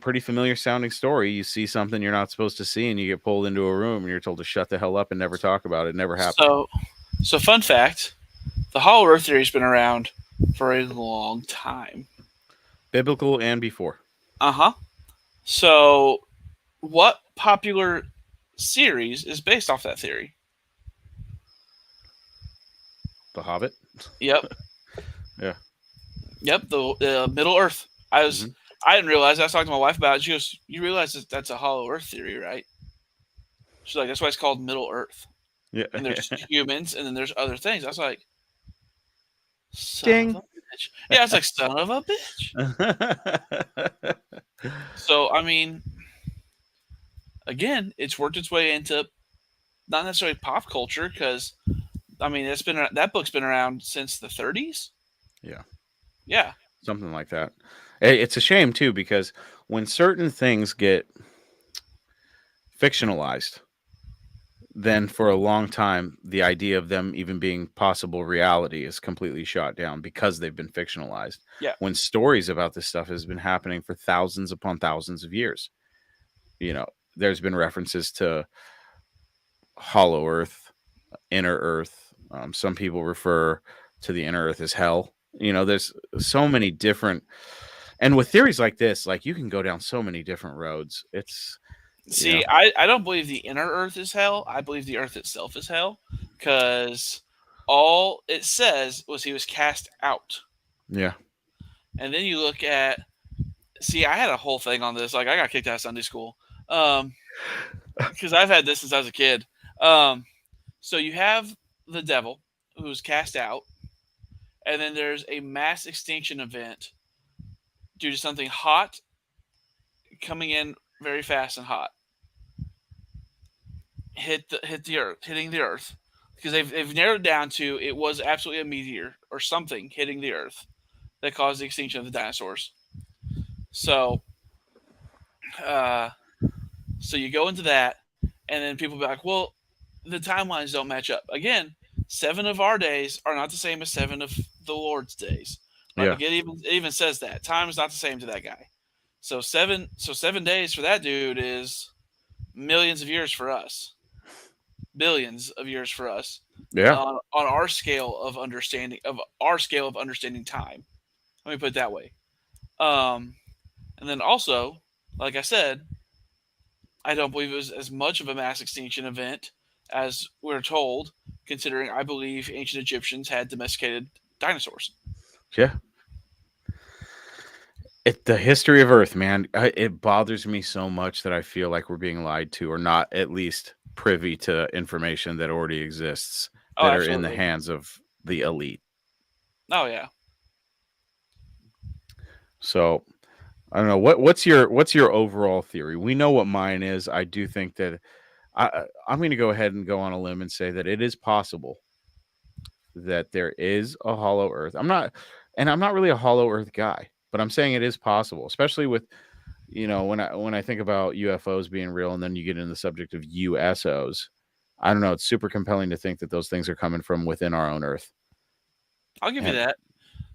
pretty familiar sounding story. You see something you're not supposed to see, and you get pulled into a room, and you're told to shut the hell up and never talk about it. It never happened. So fun fact: the Hollow Earth theory has been around for a long time, Biblical and before. So, what popular series is based off that theory? The Hobbit. Yep. Yeah. Yep. The Middle Earth. I didn't realize. I was talking to my wife about it. She goes, "You realize that's a Hollow Earth theory, right?" She's like, "That's why it's called Middle Earth." Yeah. And there's humans, and then there's other things. I was like, Ding. son of a bitch. Yeah, it's like, son of a bitch. So, I mean, again, it's worked its way into not necessarily pop culture because, I mean, that book's been around since the 30s. Yeah. Yeah. Something like that. It's a shame, too, because when certain things get fictionalized, then for a long time, the idea of them even being possible reality is completely shot down because they've been fictionalized. Yeah. When stories about this stuff has been happening for thousands upon thousands of years. You know, there's been references to Hollow Earth, Inner Earth. Some people refer to the Inner Earth as hell. You know, there's so many different, and with theories like this, like you can go down so many different roads. See, I don't believe the inner Earth is hell. I believe the Earth itself is hell because all it says was he was cast out. Yeah. And then you look at, see, I had a whole thing on this. Like, I got kicked out of Sunday school because I've had this since I was a kid. So you have the devil who's cast out, and then there's a mass extinction event due to something hot coming in very fast and hot. Hitting the earth, because they've narrowed down to it was absolutely a meteor or something hitting the earth that caused the extinction of the dinosaurs. So you go into that, and then people be like, well, the timelines don't match up. Again, 7 of our days are not the same as 7 of the Lord's days. Like, Yeah. it even says that time is not the same to that guy. So 7 days for that dude is millions of years for us. Billions of years for us. Yeah. On our scale of understanding time. Let me put it that way. And then also, like I said, I don't believe it was as much of a mass extinction event as we're told, considering I believe ancient Egyptians had domesticated dinosaurs. Yeah. The history of Earth, man, it bothers me so much that I feel like we're being lied to, or not at least privy to information that already exists that are in the hands of the elite. Oh yeah. So I don't know what's your overall theory. We know what mine is. I do think that I'm going to go ahead and go on a limb and say that it is possible that there is a hollow Earth. I'm not really a hollow Earth guy, but I'm saying it is possible, especially with, you know, when I think about UFOs being real, and then you get into the subject of USOs. I don't know. It's super compelling to think that those things are coming from within our own Earth. I'll give you that.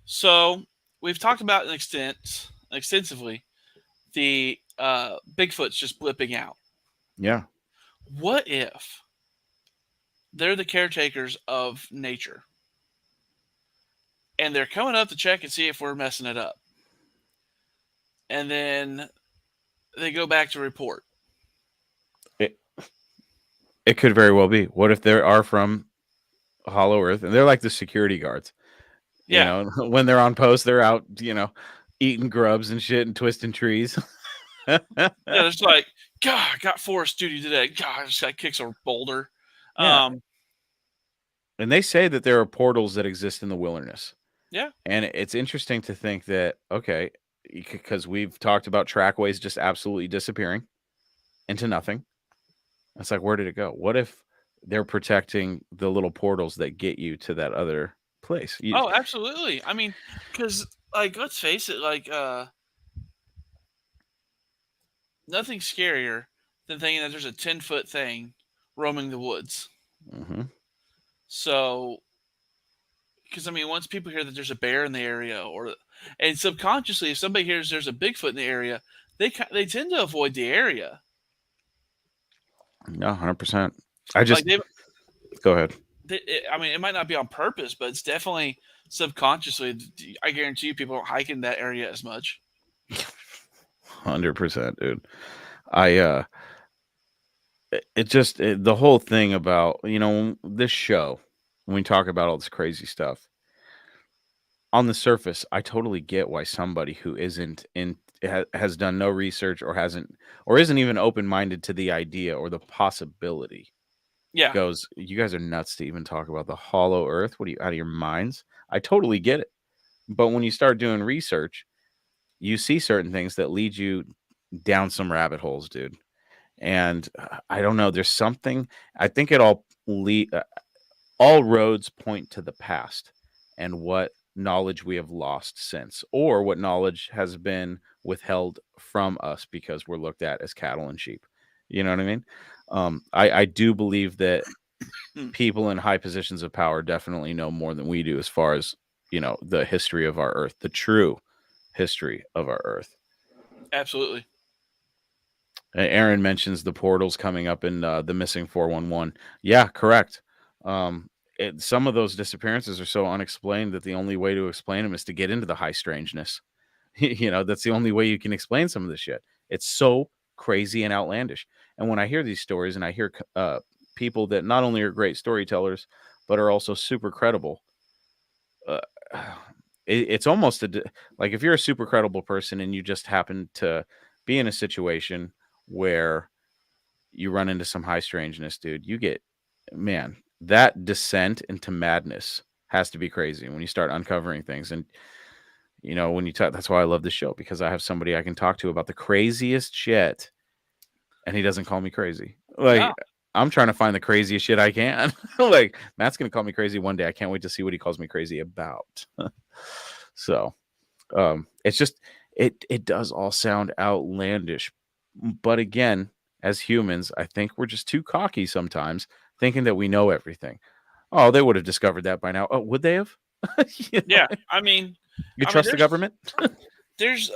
So we've talked about extensively the Bigfoot's just blipping out. Yeah. What if they're the caretakers of nature and they're coming up to check and see if we're messing it up? And then they go back to report. It could very well be. What if they are from Hollow Earth and they're like the security guards? Yeah. You know, when they're on post, they're out, you know, eating grubs and shit and twisting trees. Yeah, it's like, God, I got forest duty today. God, I just got kicks a boulder. Yeah. And they say that there are portals that exist in the wilderness. Yeah. And it's interesting to think that, okay, because we've talked about trackways just absolutely disappearing into nothing. It's like, where did it go? What if they're protecting the little portals that get you to that other place? Oh, absolutely. I mean, because like, let's face it, like, nothing scarier than thinking that there's a 10-foot thing roaming the woods. Mhm. So, because I mean, once people hear that there's a bear in the area, and subconsciously, if somebody hears there's a Bigfoot in the area, they tend to avoid the area. No, 100%. I just Like go ahead. I mean, it might not be on purpose, but it's definitely subconsciously. I guarantee you, people don't hike in that area as much. 100%, dude. I the whole thing about, this show, when we talk about all this crazy stuff, on the surface, I totally get why somebody who has done no research or isn't even open-minded to the idea or the possibility Yeah. goes, you guys are nuts to even talk about the hollow earth. What are you, out of your minds? I totally get it. But when you start doing research, you see certain things that lead you down some rabbit holes, dude. And I don't know, there's something, I think it all roads point to the past and what knowledge we have lost since, or what knowledge has been withheld from us because we're looked at as cattle and sheep. You know what I mean? I do believe that people in high positions of power definitely know more than we do as far as, the history of our earth, the true history of our earth. Absolutely. Aaron mentions the portals coming up in the missing 411. Yeah, correct. Some of those disappearances are so unexplained that the only way to explain them is to get into the high strangeness. That's the only way you can explain some of this shit. It's so crazy and outlandish. And when I hear these stories and I hear people that not only are great storytellers, but are also super credible, it's almost like if you're a super credible person and you just happen to be in a situation where you run into some high strangeness, dude, man, that descent into madness has to be crazy when you start uncovering things. And, when you talk, that's why I love this show, because I have somebody I can talk to about the craziest shit and he doesn't call me crazy. Like, No. I'm trying to find the craziest shit I can. Like, Matt's going to call me crazy one day. I can't wait to see what he calls me crazy about. So, it's just, it does all sound outlandish. But again, as humans, I think we're just too cocky sometimes, thinking that we know everything. Oh, they would have discovered that by now. Oh, would they have? Yeah. I mean, You trust the government? There's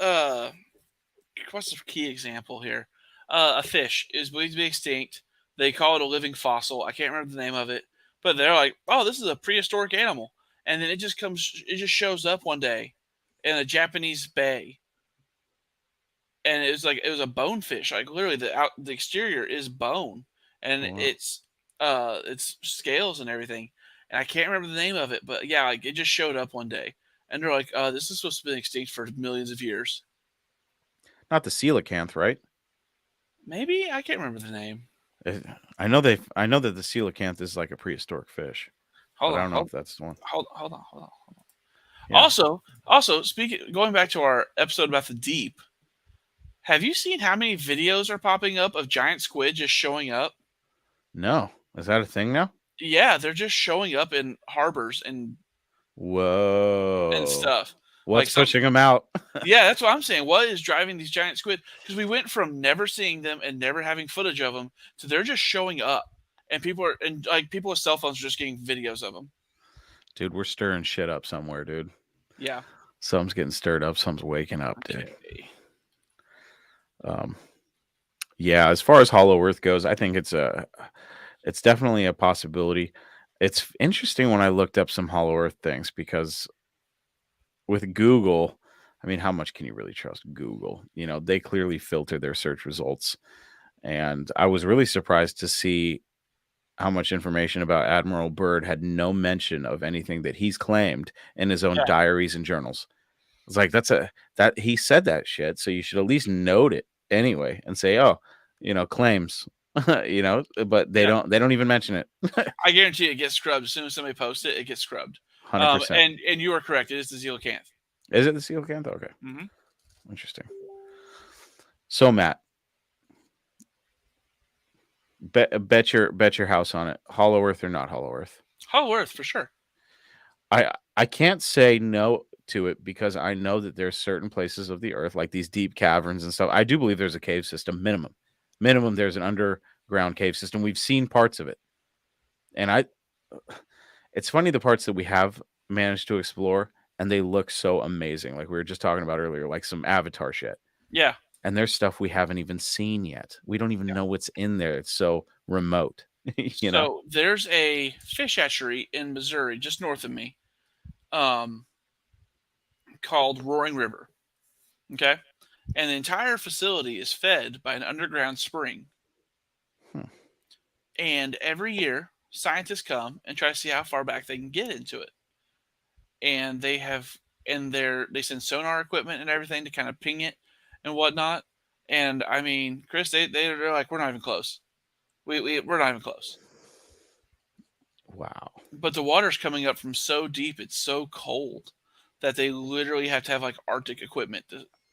what's the key example here? A fish is believed to be extinct. They call it a living fossil. I can't remember the name of it, but they're like, "Oh, this is a prehistoric animal," and then it just shows up one day in a Japanese bay, and it was a bonefish. Like literally, the exterior is bone, and Oh, wow. it's scales and everything. And I can't remember the name of it, but yeah, like it just showed up one day, and they're like, "This is supposed to be extinct for millions of years." Not the coelacanth, right? Maybe I can't remember the name. I know that the coelacanth is like a prehistoric fish, Hold but I on, don't know if that's the one. hold on. Yeah. Also, speaking going back to our episode about the deep, have you seen how many videos are popping up of giant squid just showing up? No, is that a thing now? Yeah, they're just showing up in harbors and Whoa. stuff. What's pushing them out? Yeah, that's what I'm saying. What is driving these giant squid? Because we went from never seeing them and never having footage of them to they're just showing up, and people with cell phones are just getting videos of them. Dude, we're stirring shit up somewhere, dude. Yeah. Something's getting stirred up. Something's waking up, dude. Okay. Yeah, as far as Hollow Earth goes, I think it's definitely a possibility. It's interesting when I looked up some Hollow Earth things, because with Google, I mean, how much can you really trust Google? They clearly filter their search results. And I was really surprised to see how much information about Admiral Byrd had no mention of anything that he's claimed in his own diaries and journals. It's like, that he said that shit, so you should at least note it anyway and say, oh, claims. you know, but they Yeah. don't even mention it. I guarantee it gets scrubbed as soon as somebody posts it. It gets scrubbed. 100%. And you are correct. It is the coelacanth. Is it the coelacanth? Okay. Mm-hmm. Interesting. So Matt, bet your house on it. Hollow Earth or not Hollow Earth? Hollow Earth for sure. I can't say no to it because I know that there's certain places of the Earth, like these deep caverns and stuff. I do believe there's a cave system minimum. There's an underground cave system. We've seen parts of it, and it's funny the parts that we have managed to explore, and they look so amazing. Like we were just talking about earlier, like some Avatar shit. Yeah. And there's stuff we haven't even seen yet. We don't even know what's in there. It's so remote. you know. So there's a fish hatchery in Missouri, just north of me, called Roaring River. Okay, and the entire facility is fed by an underground spring. And every year, scientists come and try to see how far back they can get into it. And they send sonar equipment and everything to kind of ping it and whatnot. And I mean, Chris, they're like, we're not even close. We're not even close. Wow. But the water's coming up from so deep, it's so cold that they literally have to have like Arctic equipment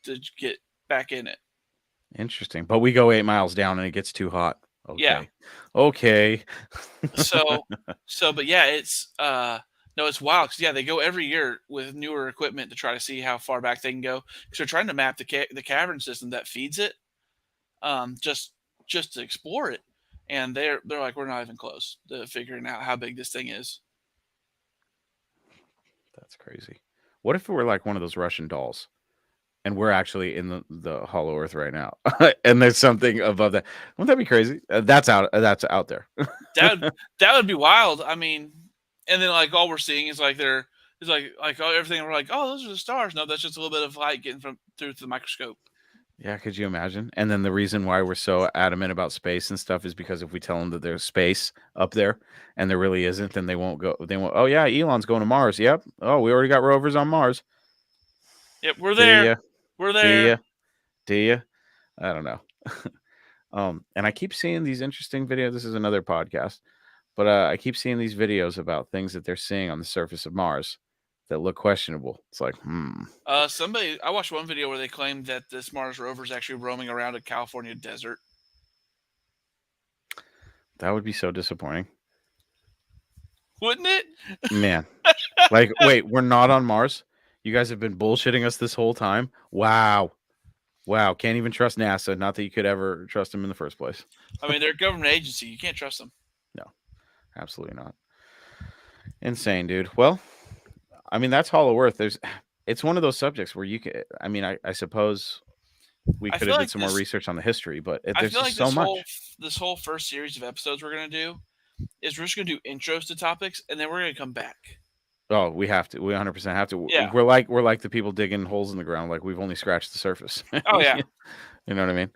to get back in it. Interesting. But we go 8 miles down and it gets too hot. Okay. Yeah. Okay. But yeah, it's no, it's wild because they go every year with newer equipment to try to see how far back they can go because they're trying to map the cavern system that feeds it, just to explore it. And they're like, we're not even close to figuring out how big this thing is. That's crazy. What if it were like one of those Russian dolls, and we're actually in the Hollow Earth right now, and there's something above that? Wouldn't that be crazy? That's out there. that would be wild. I mean, and then like all we're seeing is like everything. We're like, oh, those are the stars. No, that's just a little bit of light getting through the microscope. Yeah, could you imagine? And then the reason why we're so adamant about space and stuff is because if we tell them that there's space up there and there really isn't, then they won't go. They won't. Oh yeah, Elon's going to Mars. Yep. Oh, we already got rovers on Mars. Yep, we're there. We're there. Do you? I don't know. And I keep seeing these interesting videos. This is another podcast, but I keep seeing these videos about things that they're seeing on the surface of Mars that look questionable. It's like, I watched one video where they claimed that this Mars rover is actually roaming around a California desert. That would be so disappointing. Wouldn't it? Man. Like, wait, we're not on Mars? You guys have been bullshitting us this whole time? Wow. Can't even trust NASA. Not that you could ever trust them in the first place. I mean, they're a government agency. You can't trust them. No, absolutely not. Insane, dude. Well, I mean, that's Hollow Earth. It's one of those subjects where you can. I mean, I suppose we could have did some more research on the history, but there's just so much. This whole first series of episodes we're gonna do is we're just gonna do intros to topics, and then we're gonna come back. Oh, we have to. We 100% have to. Yeah. We're like the people digging holes in the ground. Like we've only scratched the surface. Oh yeah. You know what I mean?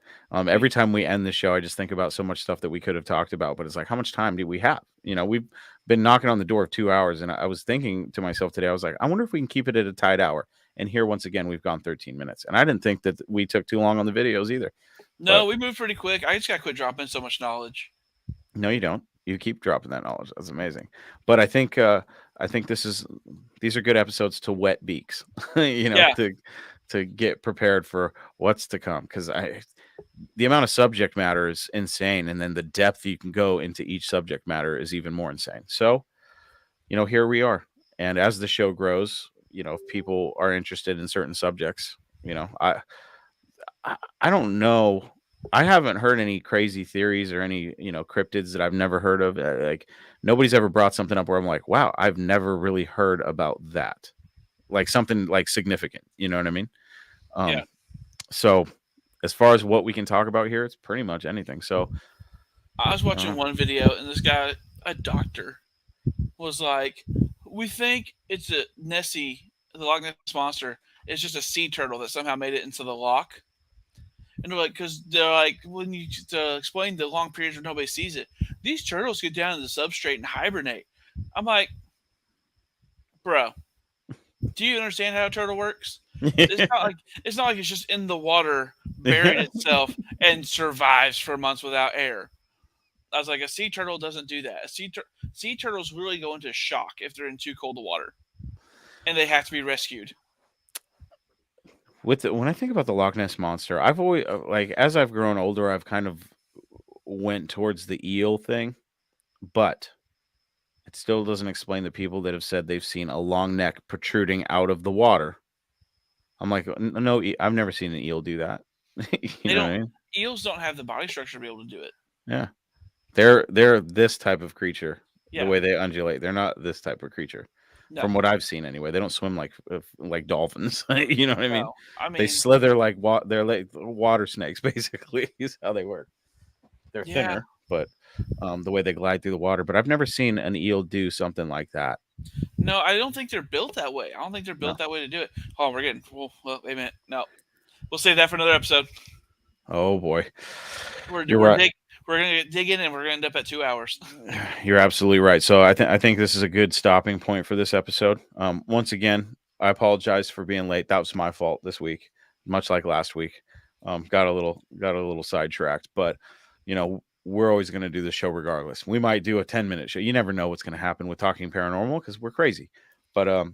Every time we end the show, I just think about so much stuff that we could have talked about, but it's like, how much time do we have? You know, we've been knocking on the door of 2 hours, and I was thinking to myself today, I was like, I wonder if we can keep it at a tight hour. And here, once again, we've gone 13 minutes, and I didn't think that we took too long on the videos either. No, we moved pretty quick. I just got to quit dropping so much knowledge. No, you don't. You keep dropping that knowledge. That's amazing. But I think these are good episodes to wet beaks, you know, Yeah. to get prepared for what's to come. Because the amount of subject matter is insane, and then the depth you can go into each subject matter is even more insane. So, you know, here we are. And as the show grows, you know, if people are interested in certain subjects, you know, I don't know. I haven't heard any crazy theories or any, you know, cryptids that I've never heard of. Like nobody's ever brought something up where I'm like, wow, I've never really heard about that. Like something like significant, you know what I mean? Yeah. So as far as what we can talk about here, it's pretty much anything. So I was watching one video, and this guy, a doctor, was like, we think it's a Nessie, the Loch Ness Monster. It's just a sea turtle that somehow made it into the loch. And they're like, when you explain the long periods where nobody sees it, these turtles get down to the substrate and hibernate. I'm like, bro, do you understand how a turtle works? It's not like it's just in the water, burying itself, and survives for months without air. I was like, a sea turtle doesn't do that. Sea turtles really go into shock if they're in too cold of water, and they have to be rescued. When I think about the Loch Ness monster, I've always like as I've grown older, I've kind of went towards the eel thing, but it still doesn't explain the people that have said they've seen a long neck protruding out of the water. I'm like, no, I've never seen an eel do that. You know what I mean? Eels don't have the body structure to be able to do it. Yeah, they're this type of creature. Yeah. The way they undulate, they're not this type of creature. No. From what I've seen, anyway, they don't swim like dolphins. You know what I mean? No. I mean, They slither like they're like water snakes, basically. Is how they work. They're Yeah. thinner, but the way they glide through the water. But I've never seen an eel do something like that. no, I don't think they're built that way. I don't think they're built that way to do it. Oh, we're getting. Well, wait a minute. No, we'll save that for another episode. Oh boy, We're right. We're gonna dig in, and we're gonna end up at 2 hours. You're absolutely right. So I think this is a good stopping point for this episode. Once again, I apologize for being late. That was my fault this week, much like last week. Got a little sidetracked, but you know, we're always going to do the show regardless. We might do a 10-minute show. You never know what's going to happen with Talking Paranormal because we're crazy. But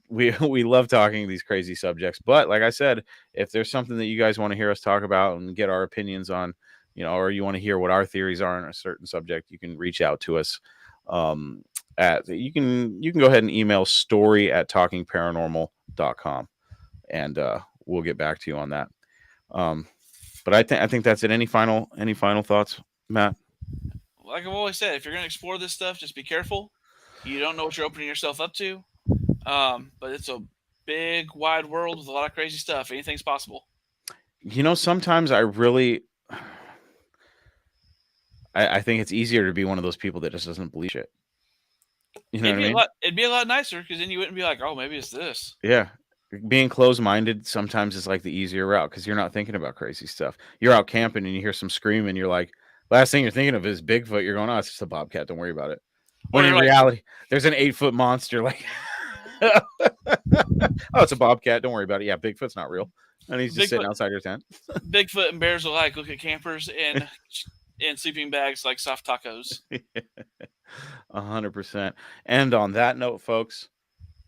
we love talking these crazy subjects. But like I said, if there's something that you guys want to hear us talk about and get our opinions on, you know, or you want to hear what our theories are on a certain subject, you can reach out to us. You can go ahead and email story@talkingparanormal.com and we'll get back to you on that. But I think that's it. Any final thoughts, Matt? Like I've always said, if you're gonna explore this stuff, just be careful. You don't know what you're opening yourself up to. But it's a big, wide world with a lot of crazy stuff. Anything's possible. You know, sometimes I think it's easier to be one of those people that just doesn't believe shit. You know what I mean? It'd be a lot nicer because then you wouldn't be like, oh, maybe it's this. Yeah. Being closed-minded sometimes is like the easier route because you're not thinking about crazy stuff. You're out camping and you hear some screaming. You're like, last thing you're thinking of is Bigfoot. You're going, oh, it's just a bobcat. Don't worry about it. When in reality, there's an 8-foot monster. Like, oh, it's a bobcat. Don't worry about it. Yeah, Bigfoot's not real. And he's just sitting outside your tent. Bigfoot and bears alike look at campers in sleeping bags like soft tacos. 100%. And on that note, folks,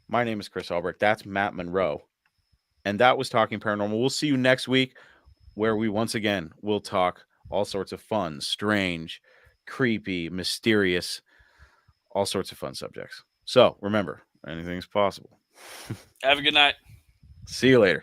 my name is Chris Albrecht. That's Matt Monroe. And that was Talking Paranormal. We'll see you next week where we once again will talk all sorts of fun, strange, creepy, mysterious, all sorts of fun subjects. So remember, anything's possible. Have a good night. See you later.